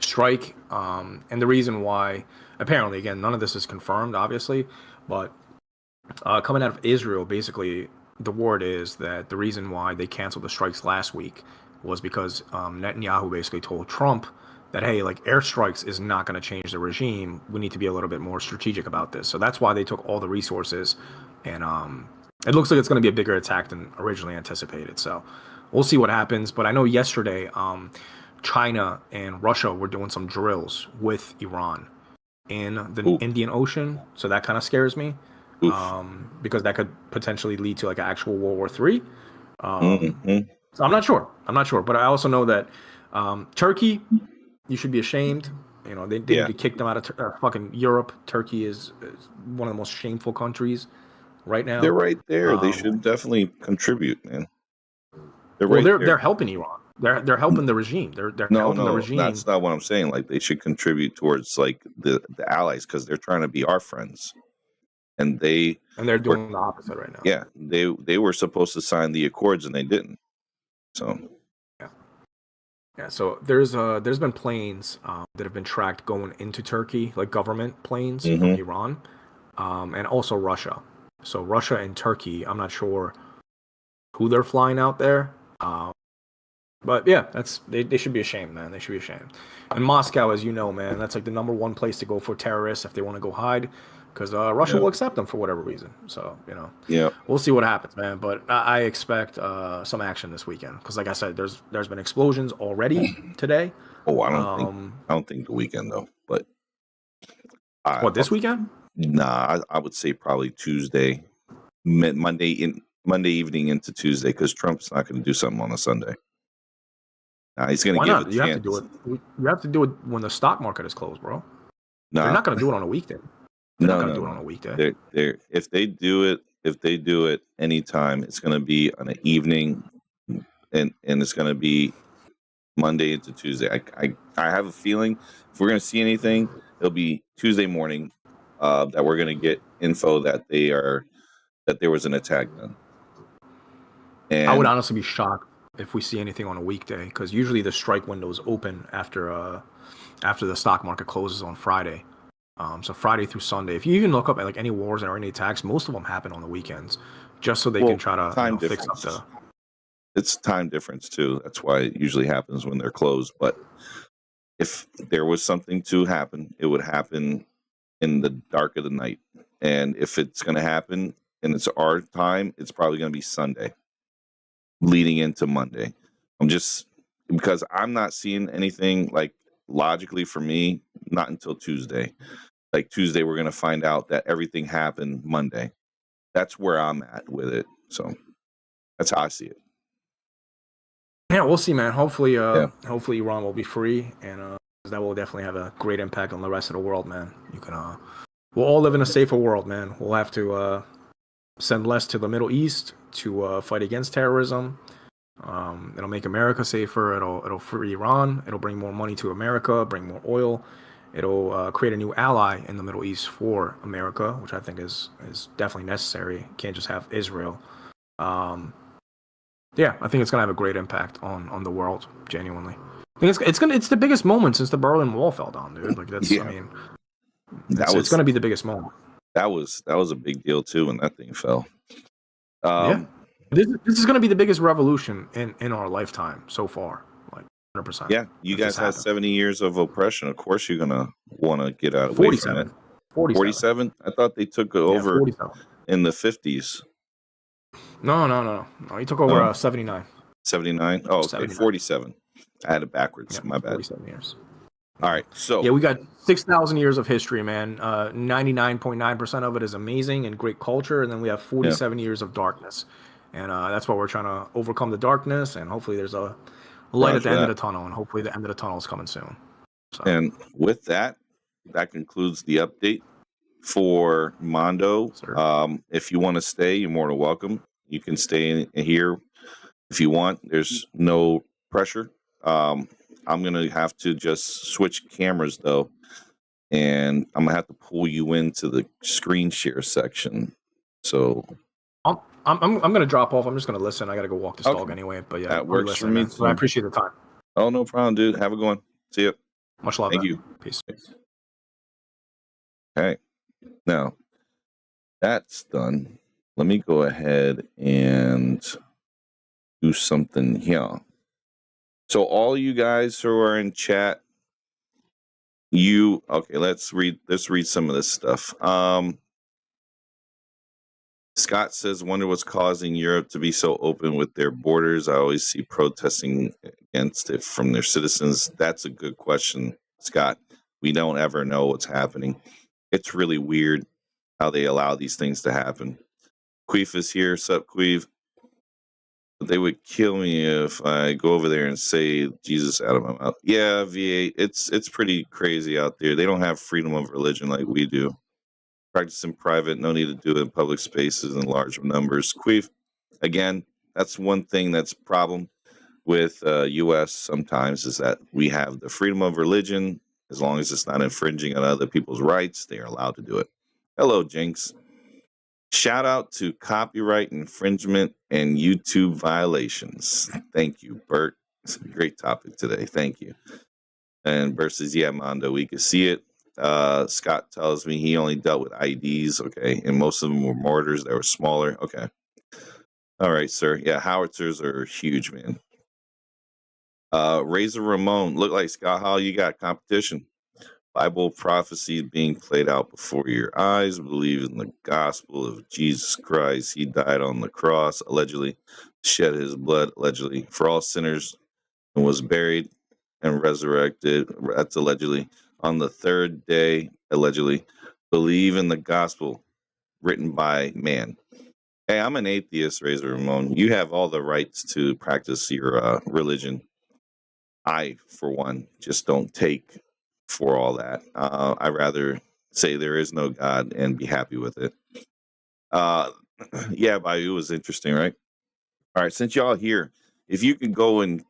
strike. And the reason why, apparently, again, none of this is confirmed, obviously, but coming out of Israel, basically, the word is that the reason why they canceled the strikes last week was because Netanyahu basically told Trump that, hey, like airstrikes is not going to change the regime. We need to be a little bit more strategic about this. So that's why they took all the resources, and it looks like it's going to be a bigger attack than originally anticipated. So we'll see what happens. But I know yesterday, China and Russia were doing some drills with Iran in the Ooh. Indian Ocean. So that kind of scares me, because that could potentially lead to like an actual World War III. So I'm not sure. But I also know that Turkey, you should be ashamed. You know, they need to kick them out of fucking Europe. Turkey is one of the most shameful countries right now. They're right there. They should definitely contribute, man. They're helping Iran. They're helping the regime. They're helping the regime. That's not what I'm saying. Like, they should contribute towards like the allies, because they're trying to be our friends, and they're doing the opposite right now. Yeah, they were supposed to sign the accords and they didn't. So yeah. So there's been planes that have been tracked going into Turkey, like government planes from Iran, and also Russia. So Russia and Turkey, I'm not sure who they're flying out there. But yeah, they should be ashamed, man. They should be ashamed. And Moscow, as you know, man, that's like the number one place to go for terrorists if they want to go hide, because Russia will accept them for whatever reason. So, you know, we'll see what happens, man. But I expect some action this weekend, because, like I said, there's been explosions already today. Oh, I don't think the weekend though. But this weekend? Nah, I would say probably Tuesday, Monday evening into Tuesday, because Trump's not going to do something on a Sunday. He's going to give it a chance. You have to do it when the stock market is closed, bro. They're not going to do it on a weekday. They're not going to do it on a weekday. If they do it anytime, it's going to be on an evening, and it's going to be Monday into Tuesday. I have a feeling if we're going to see anything, it'll be Tuesday morning, that we're going to get info that there was an attack done. And I would honestly be shocked if we see anything on a weekday, because usually the strike window is open after the stock market closes on Friday. So Friday through Sunday. If you even look up at like any wars or any attacks, most of them happen on the weekends, just so they can try to fix up the. It's time difference too. That's why it usually happens when they're closed. But if there was something to happen, it would happen in the dark of the night. And if it's going to happen and it's our time, it's probably going to be Sunday, leading into Monday. Because I'm not seeing anything, like, logically for me, not until Tuesday. Like Tuesday, we're going to find out that everything happened Monday. That's where I'm at with it. So that's how I see it. Yeah, we'll see, man. Hopefully Iran will be free, and that will definitely have a great impact on the rest of the world, man. We'll all live in a safer world, man. We'll have to send less to the Middle East to fight against terrorism. It'll make America safer. It'll free Iran. It'll bring more money to America, bring more oil. It'll create a new ally in the Middle East for America, which I think is definitely necessary. Can't just have Israel. Yeah, I think it's gonna have a great impact on the world. Genuinely, I think it's the biggest moment since the Berlin Wall fell down, dude. Like that's, I mean, it's gonna be the biggest moment. That was a big deal too when that thing fell. Yeah, this is gonna be the biggest revolution in our lifetime so far. Like 100%. Yeah, you guys had 70 years of oppression. Of course, you're gonna want to get out of 47. 47. I thought they took over in the 50s. No. He took over 79. 79? Oh, okay. 79. 47. I had it backwards. Yeah, my bad. 47 years. All right. So yeah, we got 6,000 years of history, man. 99.9% of it is amazing and great culture, and then we have 47 years of darkness, and that's why we're trying to overcome the darkness. And hopefully, there's a light at the end of the tunnel, and hopefully, the end of the tunnel is coming soon. So. And with that concludes the update for Mondo. If you want to stay, you're more than welcome. You can stay in here if you want. There's no pressure. I'm going to have to just switch cameras, though, and I'm going to have to pull you into the screen share section. So I'm going to drop off. I'm just going to listen. I got to go walk this dog anyway. But yeah, that works for me. So I appreciate the time. Oh, no problem, dude. Have a good one. See you. Much love. Thank man. you. Peace. Okay. Now, that's done. Let me go ahead and do something here. So all you guys who are in chat, Okay, let's read some of this stuff. Scott says, wonder what's causing Europe to be so open with their borders. I always see protesting against it from their citizens. That's a good question, Scott. We don't ever know what's happening. It's really weird how they allow these things to happen. Queef is here. Sup, Queef? They would kill me if I go over there and say Jesus out of my mouth. Yeah, V8, it's pretty crazy out there. They don't have freedom of religion like we do. Practice in private, no need to do it in public spaces in large numbers. Queef, again, that's one thing that's a problem with U.S. sometimes is that we have the freedom of religion. As long as it's not infringing on other people's rights, they are allowed to do it. Hello, Jinx. Shout out to copyright infringement and YouTube violations. Thank you, Bert. It's a great topic today. Thank you. And Bert says, yeah, Mondo, we can see it. Scott tells me he only dealt with IEDs. Okay. And most of them were mortars that were smaller. Okay. All right, sir. Yeah, howitzers are huge, man. Razor Ramon, look like Scott Hall, you got competition. Bible prophecy being played out before your eyes. Believe in the gospel of Jesus Christ. He died on the cross, allegedly, shed his blood, allegedly, for all sinners, and was buried and resurrected. That's allegedly. On the third day, allegedly. Believe in the gospel written by man. Hey, I'm an atheist, Razor Ramon. You have all the rights to practice your religion. I, for one, just don't take for all that. I rather say there is no God and be happy with it. Yeah, Bayou was interesting, right? All right, since y'all here, if you could go and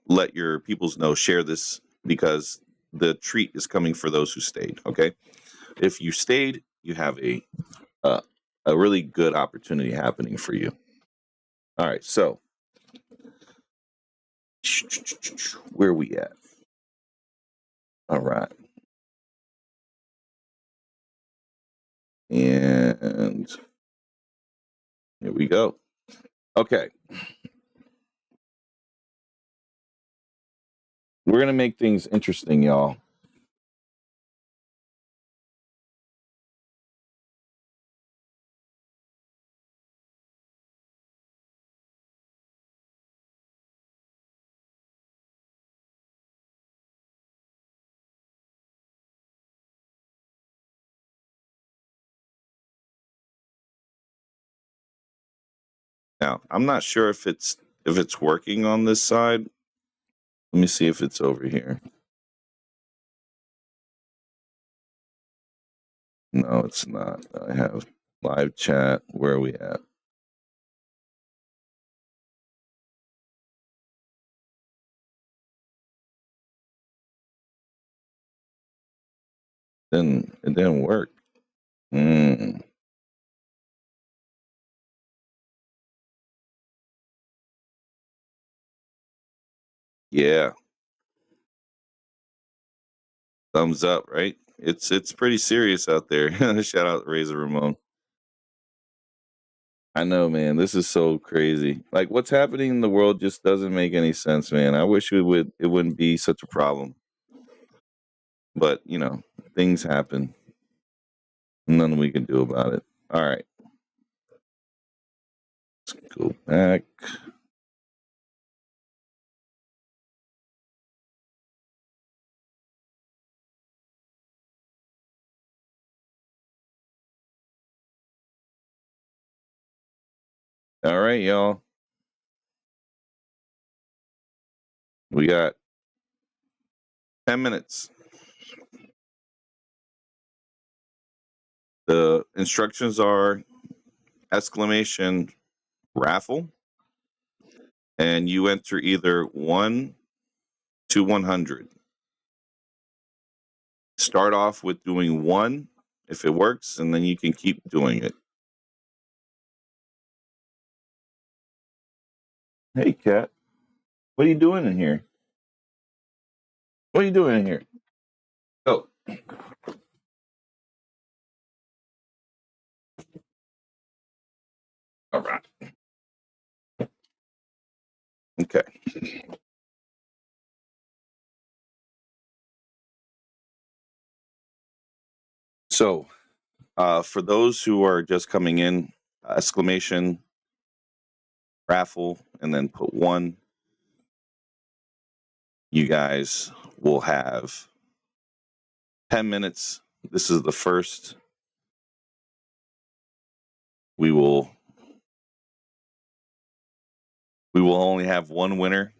let your peoples know, share this because the treat is coming for those who stayed. Okay, if you stayed, you have uh, a really good opportunity happening for you. All right, so where are we at? All right. And here we go. Okay. We're going to make things interesting, y'all. Now, I'm not sure if it's working on this side. Let me see if it's over here. No, it's not. I have live chat. Where are we at? Then it didn't work. Yeah. Thumbs up, right? It's pretty serious out there. Shout out Razor Ramon. I know, man. This is so crazy. Like what's happening in the world just doesn't make any sense, man. I wish it wouldn't be such a problem. But, things happen. Nothing we can do about it. All right. Let's go back. All right, y'all. We got 10 minutes. The instructions are exclamation raffle, and you enter either 1 to 100. Start off with doing 1 if it works, and then you can keep doing it. Hey, Kat. What are you doing in here? What are you doing in here? Oh. All right. Okay. So, for those who are just coming in, exclamation raffle, and then put 1. You guys will have 10 minutes. This is the first. We will only have 1 winner.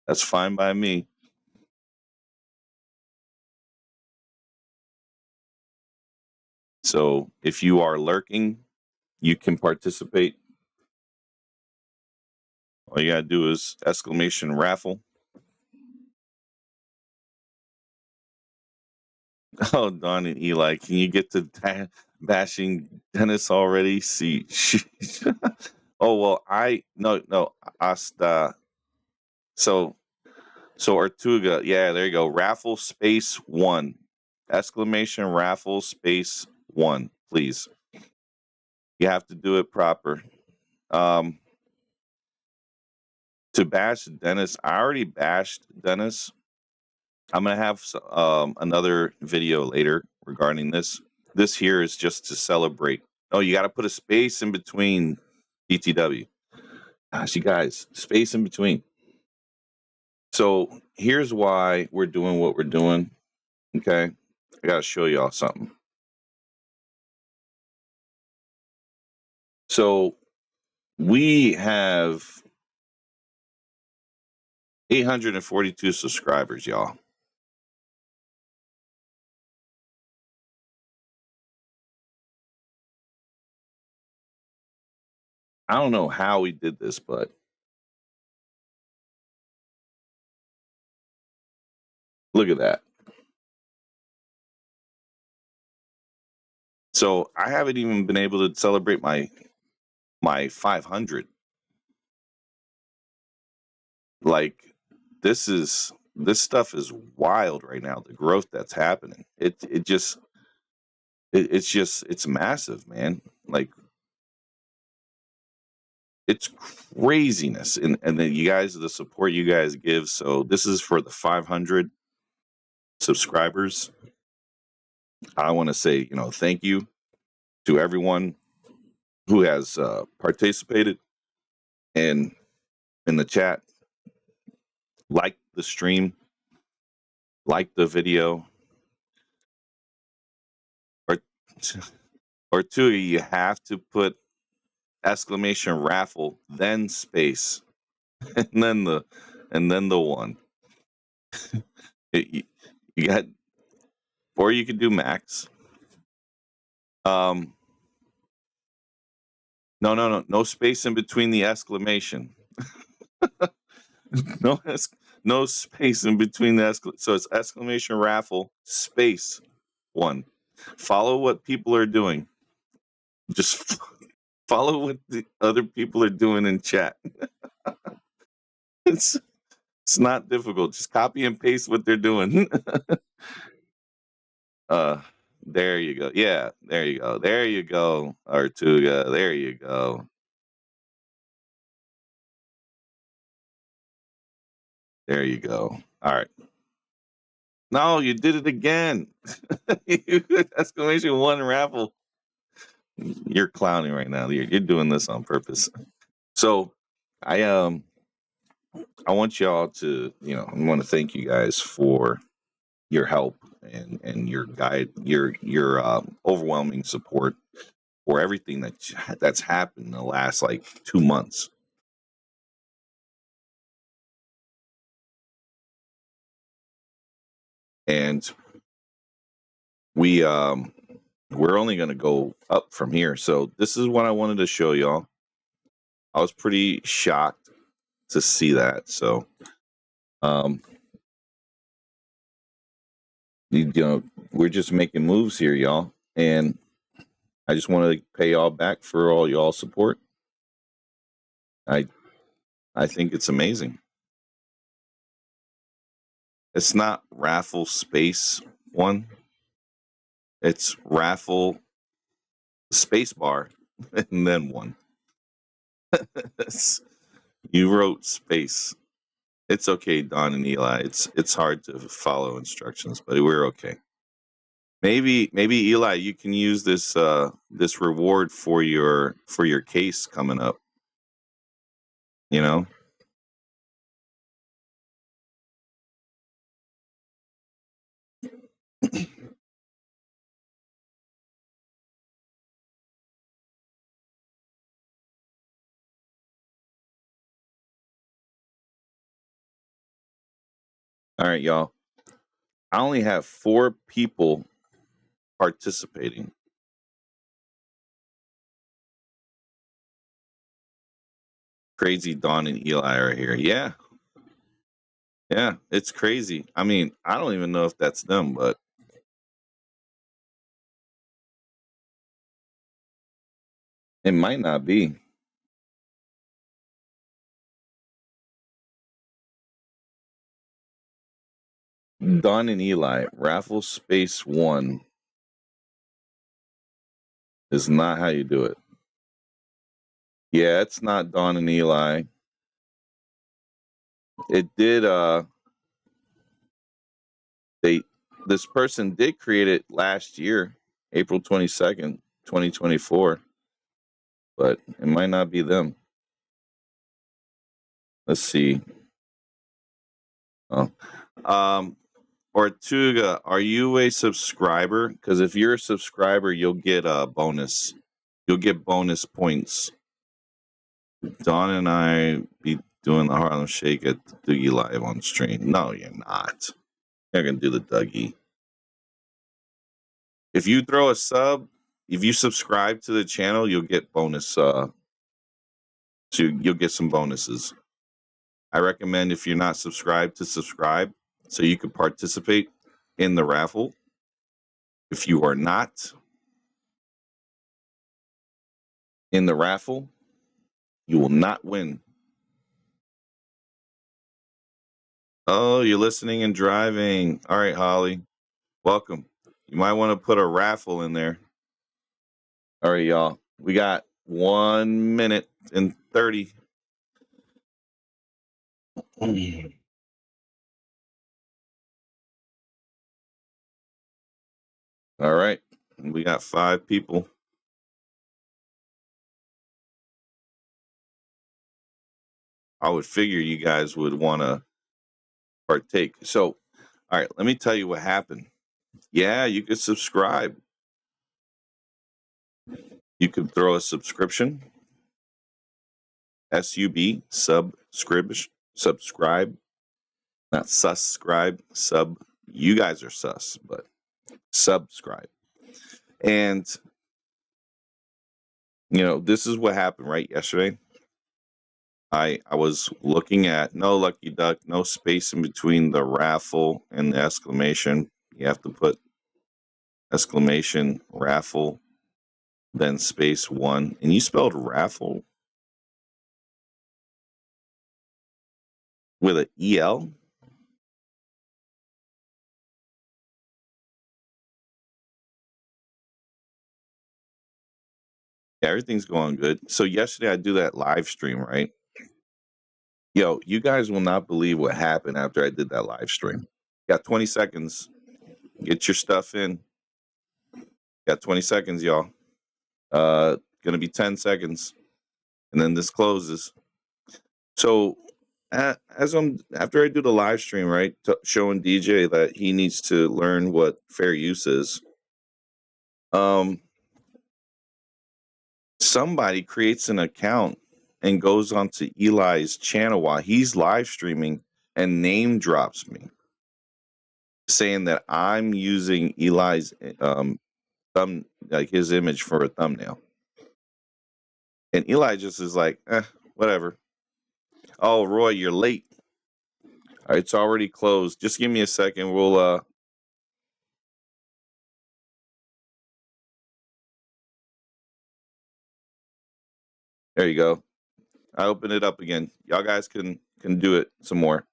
That's fine by me. So if you are lurking, you can participate. All you gotta do is exclamation raffle. Oh, Don and Eli, can you get to bashing Dennis already? See, oh well, no, hasta. So Artuga, yeah, there you go. Raffle space 1, exclamation raffle space 1, please. You have to do it proper. To bash Dennis, I already bashed Dennis. I'm gonna have another video later regarding this. This here is just to celebrate. Oh, you got to put a space in between BTW. Gosh, you guys, space in between. So here's why we're doing what we're doing. Okay, I got to show y'all something. So we have 842 subscribers, y'all. I don't know how we did this, but look at that. So I haven't even been able to celebrate my 500. Like this stuff is wild right now. The growth that's happening. It's massive, man. Like it's craziness. And then you guys, the support you guys give. So this is for the 500 subscribers. I want to say, thank you to everyone who has participated in the chat, like the stream, like the video, or 2, you have to put exclamation raffle, then space, and then the 1. You got, or you could do max. No space in between the exclamation. no space in between the so it's exclamation raffle space 1. Follow what people are doing. Just follow what the other people are doing in chat. It's not difficult. Just copy and paste what they're doing. There you go. Yeah, there you go. There you go, Artuga. There you go. There you go. All right. No, you did it again. Exclamation 1 raffle. You're clowning right now. You're doing this on purpose. So I want y'all to, I want to thank you guys for your help and your guide, your overwhelming support for everything that's happened in the last like 2 months. And we're only going to go up from here. So this is what I wanted to show y'all. I was pretty shocked to see that. So, we're just making moves here, y'all. And I just want to pay y'all back for all y'all support. I think it's amazing. It's not raffle space 1. It's raffle space bar and then 1. You wrote space. It's okay, Don and Eli. It's hard to follow instructions, but we're okay. Maybe Eli, you can use this this reward for your case coming up. You know. All right, y'all. I only have 4 people participating. Crazy Dawn and Eli are here. Yeah. Yeah, it's crazy. I mean, I don't even know if that's them, but it might not be. Dawn and Eli, raffle space 1 is not how you do it. Yeah, it's not Dawn and Eli. It did this person did create it last year, April 22nd, 2024. But it might not be them. Let's see. Oh. Ortuga, are you a subscriber? Because if you're a subscriber, you'll get a bonus. You'll get bonus points. Dawn and I be doing the Harlem Shake at Doogie Live on stream. No, you're not. You're gonna do the Dougie. If you throw a sub, if you subscribe to the channel, you'll get bonus. So you'll get some bonuses. I recommend if you're not subscribed to subscribe, so you can participate in the raffle. If you are not in the raffle, you will not win. Oh, you're listening and driving. All right, Holly. Welcome. You might want to put a raffle in there. All right, y'all. We got 1 minute and 30. All right. We got 5 people. I would figure you guys would want to partake. So, all right, let me tell you what happened. Yeah, you could subscribe. You could throw a subscription. SUB, subscribe, not subscribe, sub. You guys are sus, but subscribe. And, this is what happened, right? Yesterday, I was looking at no Lucky Duck, no space in between the raffle and the exclamation. You have to put exclamation raffle, then space 1. And you spelled raffle with an EL? Yeah, everything's going good. So yesterday I do that live stream, right? Yo, you guys will not believe what happened after I did that live stream. Got 20 seconds. Get your stuff in. Got 20 seconds, y'all. Gonna be 10 seconds. And then this closes. So after I do the live stream, right, showing DJ that he needs to learn what fair use is. Somebody creates an account and goes onto Eli's channel while he's live streaming and name drops me, saying that I'm using Eli's like his image for a thumbnail. And Eli just is like, whatever. Oh, Roy, you're late. All right, it's already closed. Just give me a second. We'll there you go. I open it up again. Y'all guys can do it some more.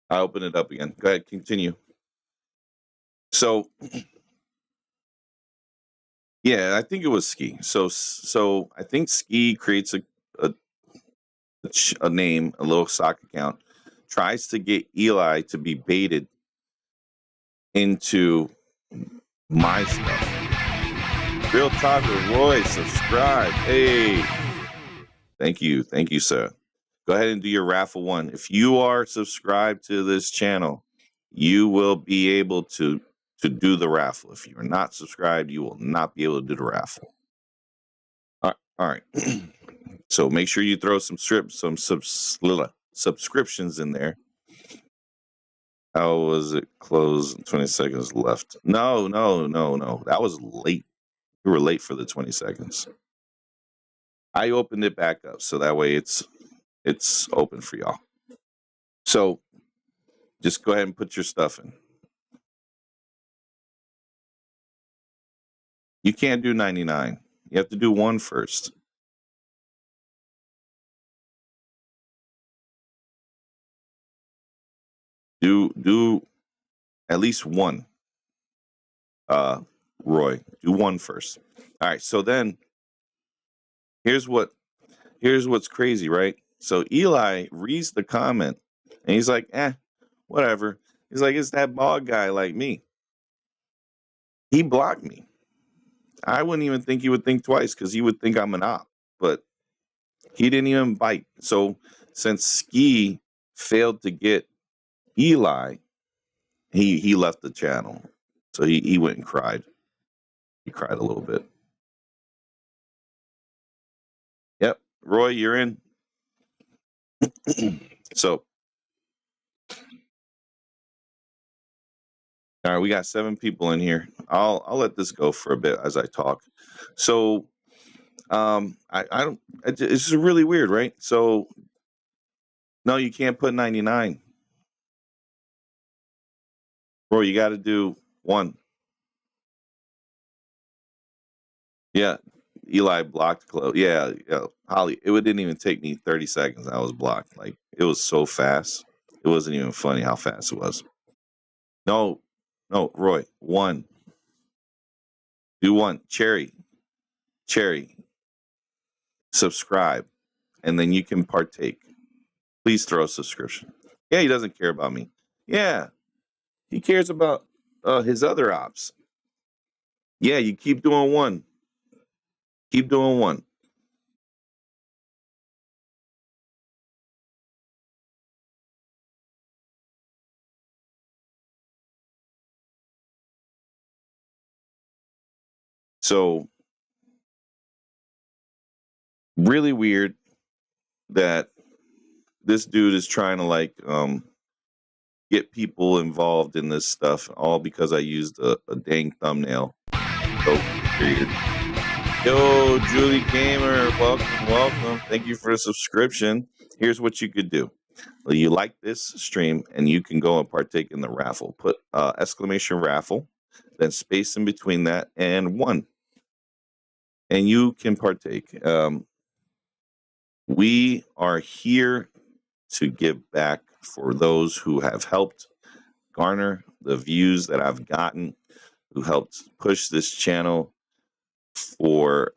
I open it up again. Go ahead, continue. So yeah, I think it was Ski. So I think Ski creates a name, a little sock account, tries to get Eli to be baited into my stuff. Real Talk with Roy, subscribe. Hey, thank you, sir. Go ahead and do your raffle one. If you are subscribed to this channel, you will be able to do the raffle. If you are not subscribed, you will not be able to do the raffle. All right. So make sure you throw some subscriptions in there. How was it closed? 20 seconds left. No. That was late. You were late for the 20 seconds. I opened it back up so that way it's open for y'all. So just go ahead and put your stuff in. You can't do 99. You have to do 1 first. Do at least 1. Roy, do 1 first. All right, so then here's what's crazy, right? So Eli reads the comment and he's like, whatever. He's like, it's that bald guy like me. He blocked me. I wouldn't even think he would think twice because he would think I'm an op, but he didn't even bite. So since Ski failed to get Eli, he left the channel. So he went and cried. He cried a little bit. Yep. Roy, you're in. So, all right, we got 7 people in here. I'll let this go for a bit as I talk. So, I don't. It's really weird, right? So, no, you can't put 99. Bro, you got to do 1. Yeah, Eli blocked close. Yeah, Holly. It didn't even take me 30 seconds. I was blocked. Like it was so fast. It wasn't even funny how fast it was. No, Roy. 1. Do 1. Cherry. Subscribe, and then you can partake. Please throw a subscription. Yeah, he doesn't care about me. Yeah, he cares about his other ops. Yeah, you keep doing 1. Keep doing 1. So really weird that this dude is trying to like get people involved in this stuff, all because I used a dang thumbnail. So weird. Yo, Julie Gamer, welcome. Thank you for the subscription. Here's what you could do. Well, you like this stream and you can go and partake in the raffle. Put exclamation raffle, then space in between that and 1. And you can partake. We are here to give back for those who have helped garner the views that I've gotten, who helped push this channel for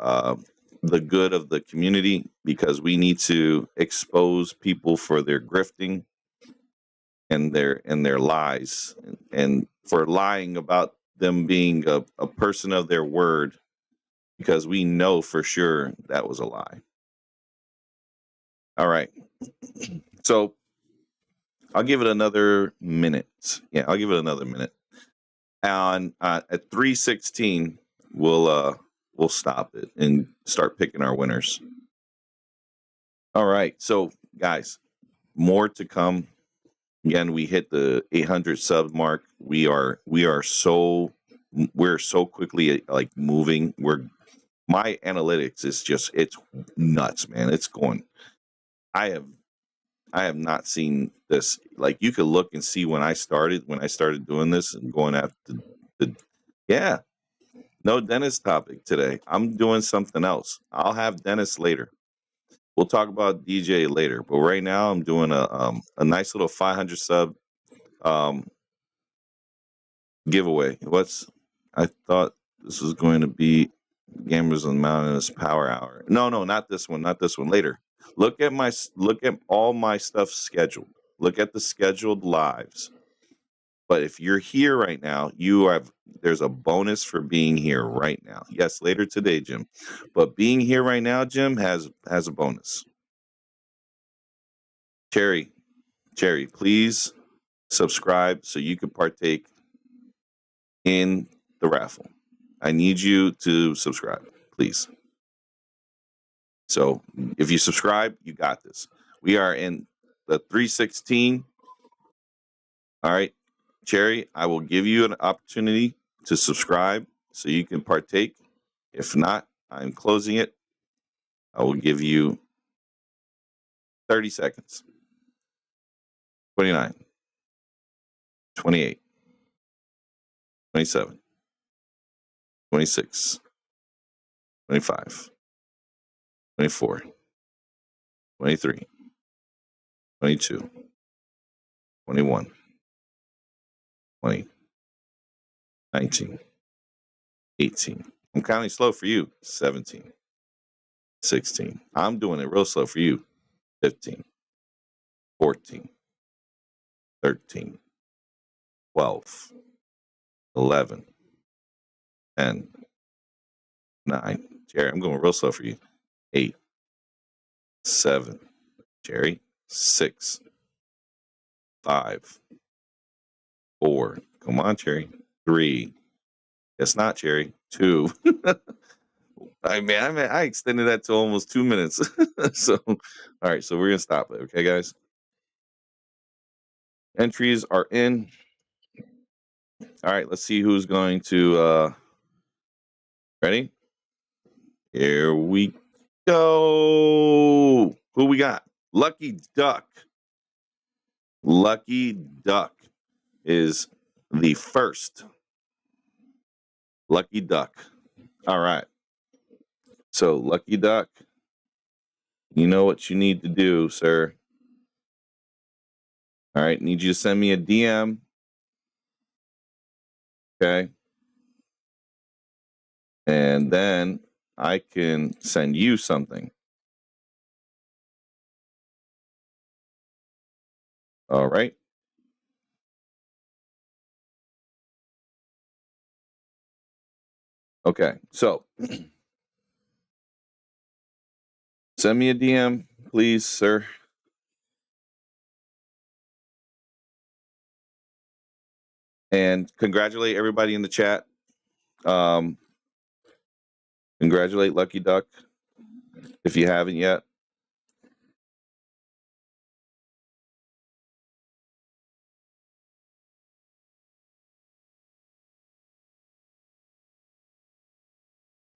the good of the community, because we need to expose people for their grifting and their lies, and for lying about them being a person of their word, because we know for sure that was a lie. All right. So I'll give it another minute. Yeah, I'll give it another minute. And at 3:16, we'll stop it and start picking our winners. All right. So guys, more to come. Again, we hit the 800 sub mark. We're so quickly like moving. My analytics is just, it's nuts, man. It's going. I have not seen this. Like you could look and see when I started doing this and going after yeah. No Dennis topic today. I'm doing something else. I'll have Dennis later. We'll talk about DJ later. But right now I'm doing a nice little 500 sub giveaway. I thought this was going to be Gamers on Mountainous Power Hour. No, not this one. Later. Look at all my stuff scheduled. Look at the scheduled lives. But if you're here right now, there's a bonus for being here right now. Yes, later today, Jim. But being here right now, Jim, has a bonus. Cherry, please subscribe so you can partake in the raffle. I need you to subscribe, please. So if you subscribe, you got this. We are in the 316. All right, Cherry, I will give you an opportunity to subscribe so you can partake. If not, I'm closing it. I will give you 30 seconds. 29, 28, 27, 26, 25, 24, 23, 22, 21, 20, 19, 18. I'm counting slow for you. 17, 16. I'm doing it real slow for you. 15, 14, 13, 12, 11, 10, 9. Jerry, I'm going real slow for you. 8, 7. Jerry, 6, 5, 4. Come on, Jerry. 3. It's not, Jerry. 2. I extended that to almost 2 minutes. So, all right. So we're going to stop it. Okay, guys? Entries are in. All right. Let's see who's going to, ready? Here we go. Who we got? Lucky Duck. Lucky Duck is the first. Lucky Duck. All right. So, Lucky Duck, you know what you need to do, sir. All right. Need you to send me a DM. Okay. And then I can send you something. All right. Okay. So, send me a DM, please, sir. And congratulate everybody in the chat. Congratulate Lucky Duck if you haven't yet.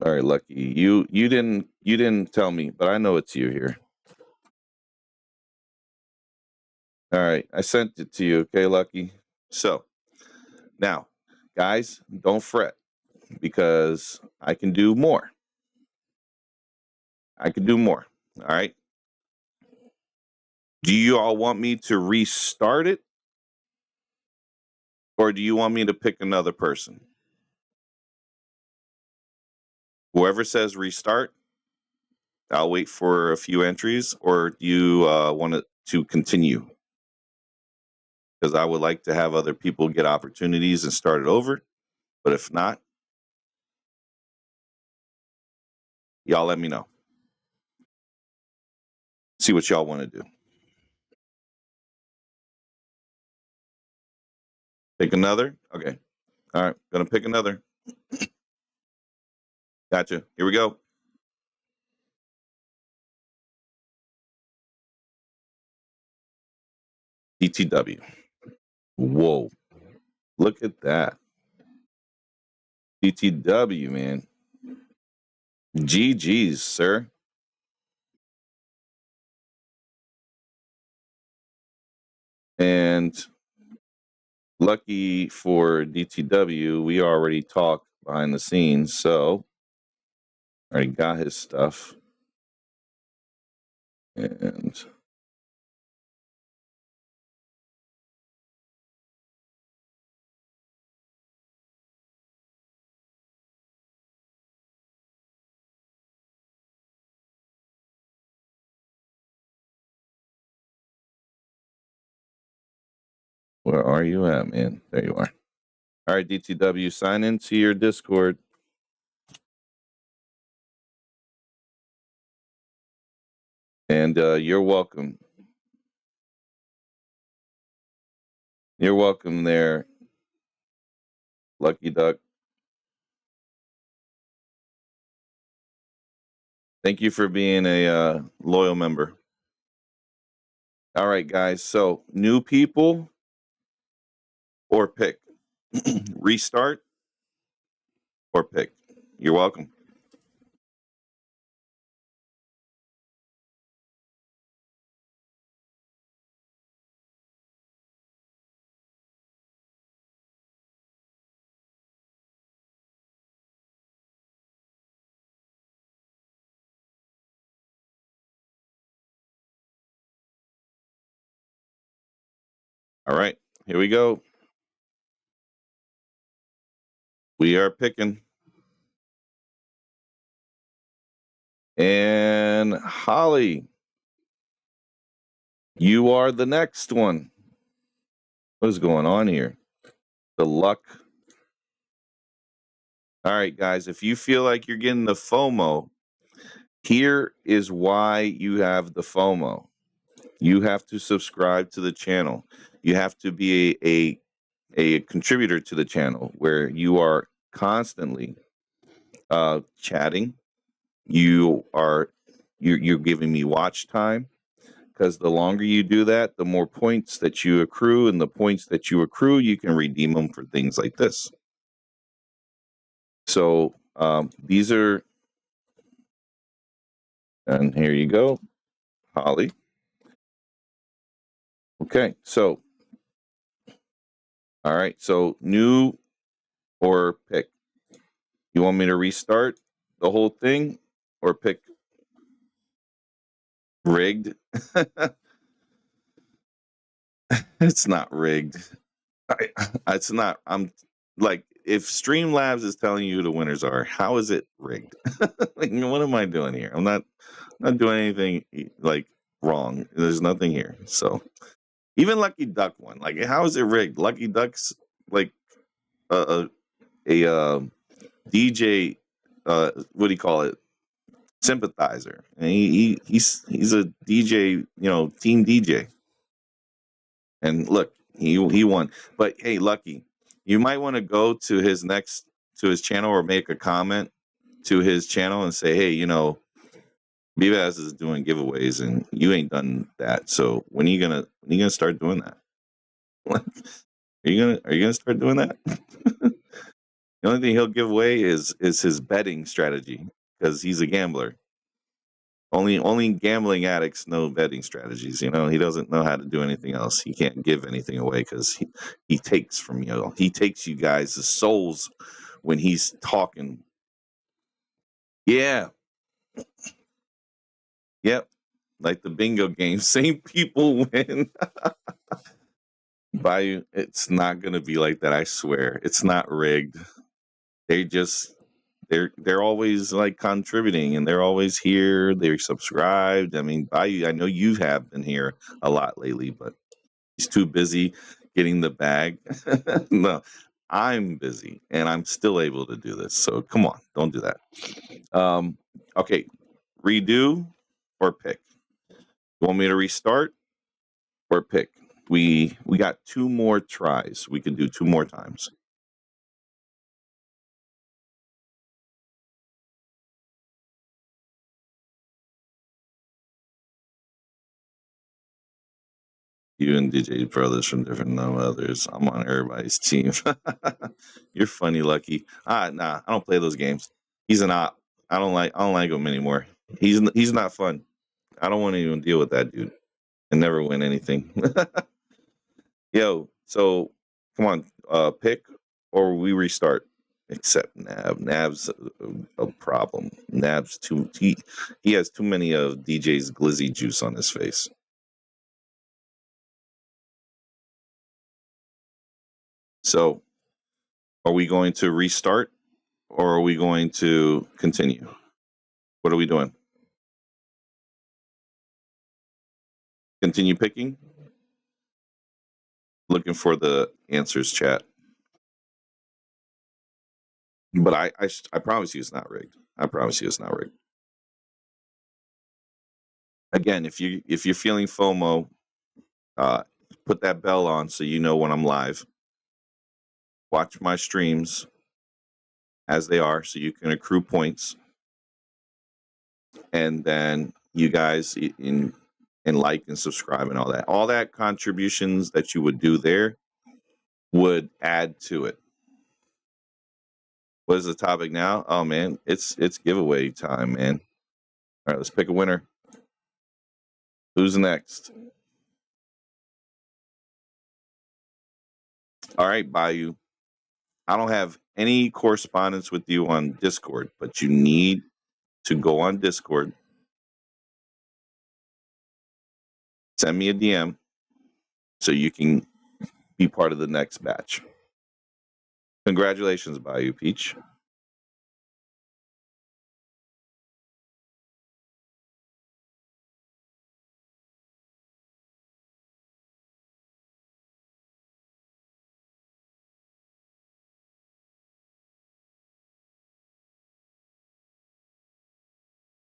All right, Lucky. You didn't tell me, but I know it's you here. All right, I sent it to you, okay, Lucky? So, now, guys, don't fret because I can do more. I can do more. All right. Do you all want me to restart it? Or do you want me to pick another person? Whoever says restart, I'll wait for a few entries. Or do you want it to continue? Because I would like to have other people get opportunities and start it over. But if not, y'all let me know. See what y'all want to do. Pick another? Okay. All right. Gonna pick another. Gotcha. Here we go. DTW. Whoa. Look at that. DTW, man. GG's, sir. And lucky for DTW, we already talked behind the scenes, so already got his stuff. And Where are you at, man? There you are. All right, DTW, sign into your Discord. And you're welcome. You're welcome there, Lucky Duck. Thank you for being a loyal member. All right, guys. So, new people or pick? Restart or pick? You're welcome. All right, here we go. We are picking. And Holly, you are the next one. What is going on here? The luck. All right, guys, if you feel like you're getting the FOMO, here is why you have the FOMO. You have to subscribe to the channel. You have to be a contributor to the channel where you are constantly chatting. You're giving me watch time, because the longer you do that, the more points that you accrue, and the points that you accrue, you can redeem them for things like this. So these are, and here you go, Holly. Okay, so all right, so new or pick. You want me to restart the whole thing or pick rigged? It's not rigged. It's not. I'm like, if Streamlabs is telling you the winners are, how is it rigged? Like, what am I doing here? I'm not doing anything like wrong. There's nothing here. So even Lucky Duck won. Like, how is it rigged? Lucky Duck's like a DJ. What do you call it? Sympathizer, and he's a DJ. Team DJ. And look, he won. But hey, Lucky, you might want to go to his channel or make a comment to his channel and say, hey, Vivaz is doing giveaways and you ain't done that. So when are you gonna start doing that? Are you gonna start doing that? The only thing he'll give away is his betting strategy, because he's a gambler. Only gambling addicts know betting strategies. He doesn't know how to do anything else. He can't give anything away because he takes from you. He takes you guys' souls when he's talking. Yeah. Yep. Like the bingo game. Same people win. Bayou, it's not gonna be like that. I swear. It's not rigged. They're always like contributing, and they're always here. They're subscribed. I mean, I know you have been here a lot lately, but he's too busy getting the bag. No, I'm busy, and I'm still able to do this. So come on, don't do that. Okay, redo or pick. You want me to restart or pick? We got 2 more tries. We can do 2 more times. You and DJ brothers from different others. I'm on everybody's team. You're funny, Lucky. Nah, I don't play those games. He's an op. I don't like him anymore. He's not fun. I don't want to even deal with that dude and never win anything. Yo, so come on, pick or we restart. Except Nav. Nav's a problem. Nav's he has too many of DJ's glizzy juice on his face. So, are we going to restart or are we going to continue? What are we doing? Continue picking? Looking for the answers, chat. But I promise you it's not rigged. I promise you it's not rigged. Again, if you're feeling FOMO, put that bell on so you know when I'm live. Watch my streams as they are so you can accrue points. And then you guys in like and subscribe and all that contributions that you would do there would add to it. What is the topic now? Oh man, it's giveaway time, man. All right, let's pick a winner. Who's next? All right, Bayou. I don't have any correspondence with you on Discord, but you need to go on Discord. Send me a DM so you can be part of the next batch. Congratulations, Bayou Peach.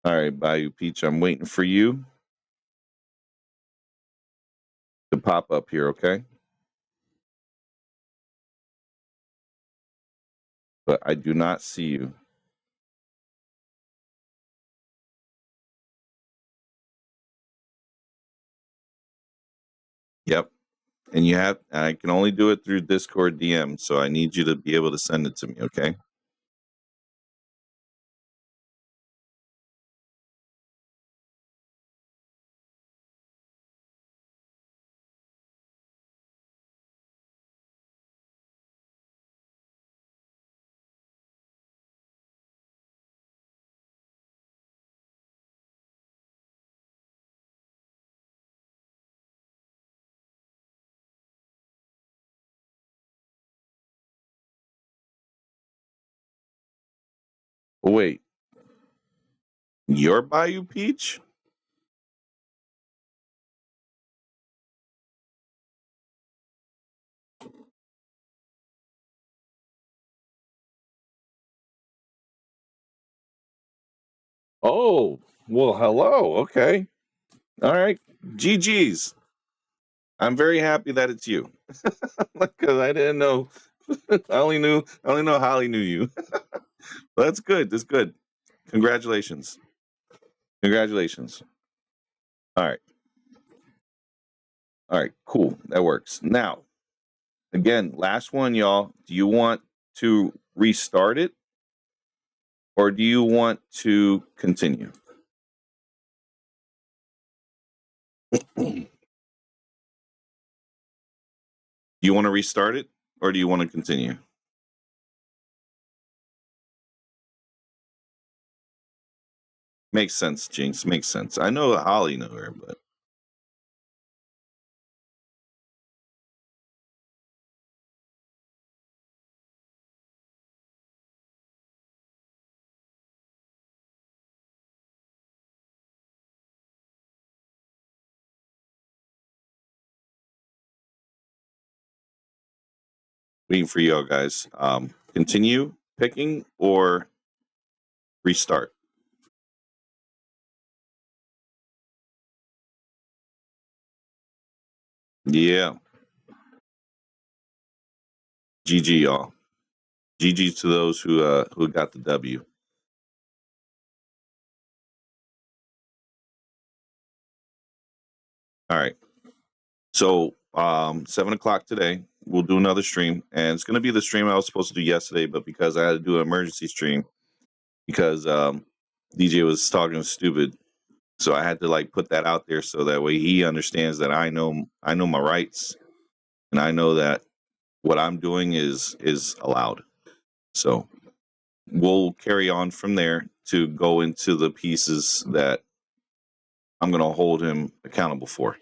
All right, Bayou Peach, I'm waiting for you to pop up here, okay? But I do not see you. Yep. And I can only do it through Discord DM, so I need you to be able to send it to me, okay? Oh, wait. You're Bayou Peach? Oh, well, hello. Okay. All right. GG's. I'm very happy that it's you. Because I didn't know. I only know Holly knew you. Well, that's good. That's good. Congratulations. Congratulations. All right. All right. Cool. That works. Now, again, last one, y'all. Do you want to restart it or do you want to continue? Do you want to restart it or do you want to continue? Makes sense, Jinx. Makes sense. I know Holly knew her, but waiting for y'all guys. Continue picking or restart? Yeah. GG, y'all. GG to those who got the W. All right. So 7:00 today, we'll do another stream, and it's gonna be the stream I was supposed to do yesterday, but because I had to do an emergency stream because DJ was talking stupid, so I had to like put that out there so that way he understands that I know my rights, and I know that what I'm doing is allowed. So we'll carry on from there to go into the pieces that I'm going to hold him accountable for,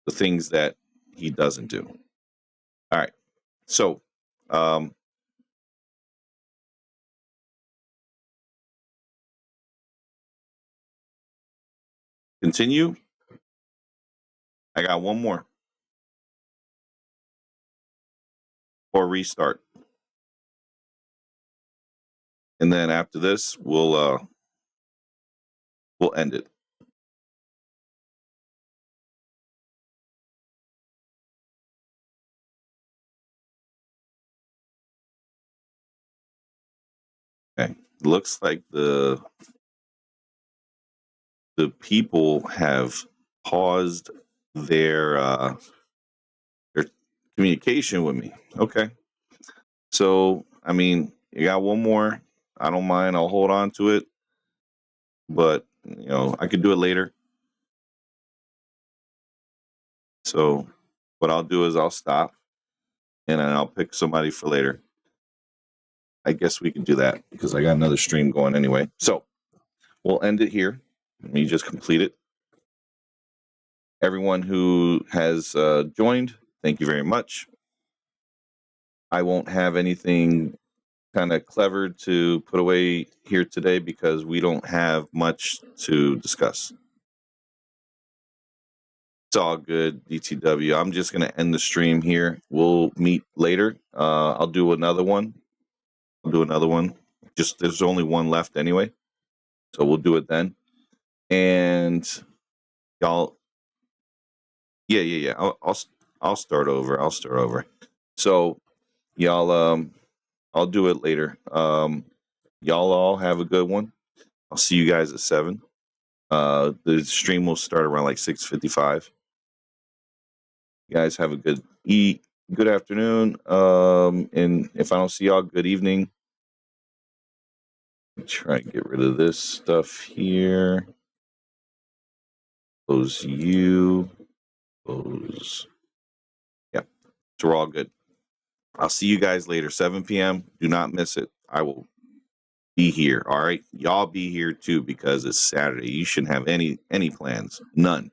the things that he doesn't do. All right. So, continue. I got one more. or restart. And then after this, we'll end it. Okay. Looks like the people have paused their communication with me. Okay. So, I mean, you got one more. I don't mind. I'll hold on to it. But, I could do it later. So what I'll do is I'll stop and then I'll pick somebody for later. I guess we can do that because I got another stream going anyway. So we'll end it here. Let me just complete it. Everyone who has joined, thank you very much. I won't have anything kind of clever to put away here today because we don't have much to discuss. It's all good, DTW. I'm just going to end the stream here. We'll meet later. I'll do another one. Just there's only one left anyway. So we'll do it then. And y'all, yeah. I'll start over. So y'all, I'll do it later. Y'all all have a good one. I'll see you guys at 7. The stream will start around like 6:55. You guys have a good afternoon. And if I don't see y'all, good evening. Try and get rid of this stuff here. Close you. Close. Yeah. So we're all good. I'll see you guys later, 7 p.m. Do not miss it. I will be here. All right. Y'all be here too because it's Saturday. You shouldn't have any plans. None.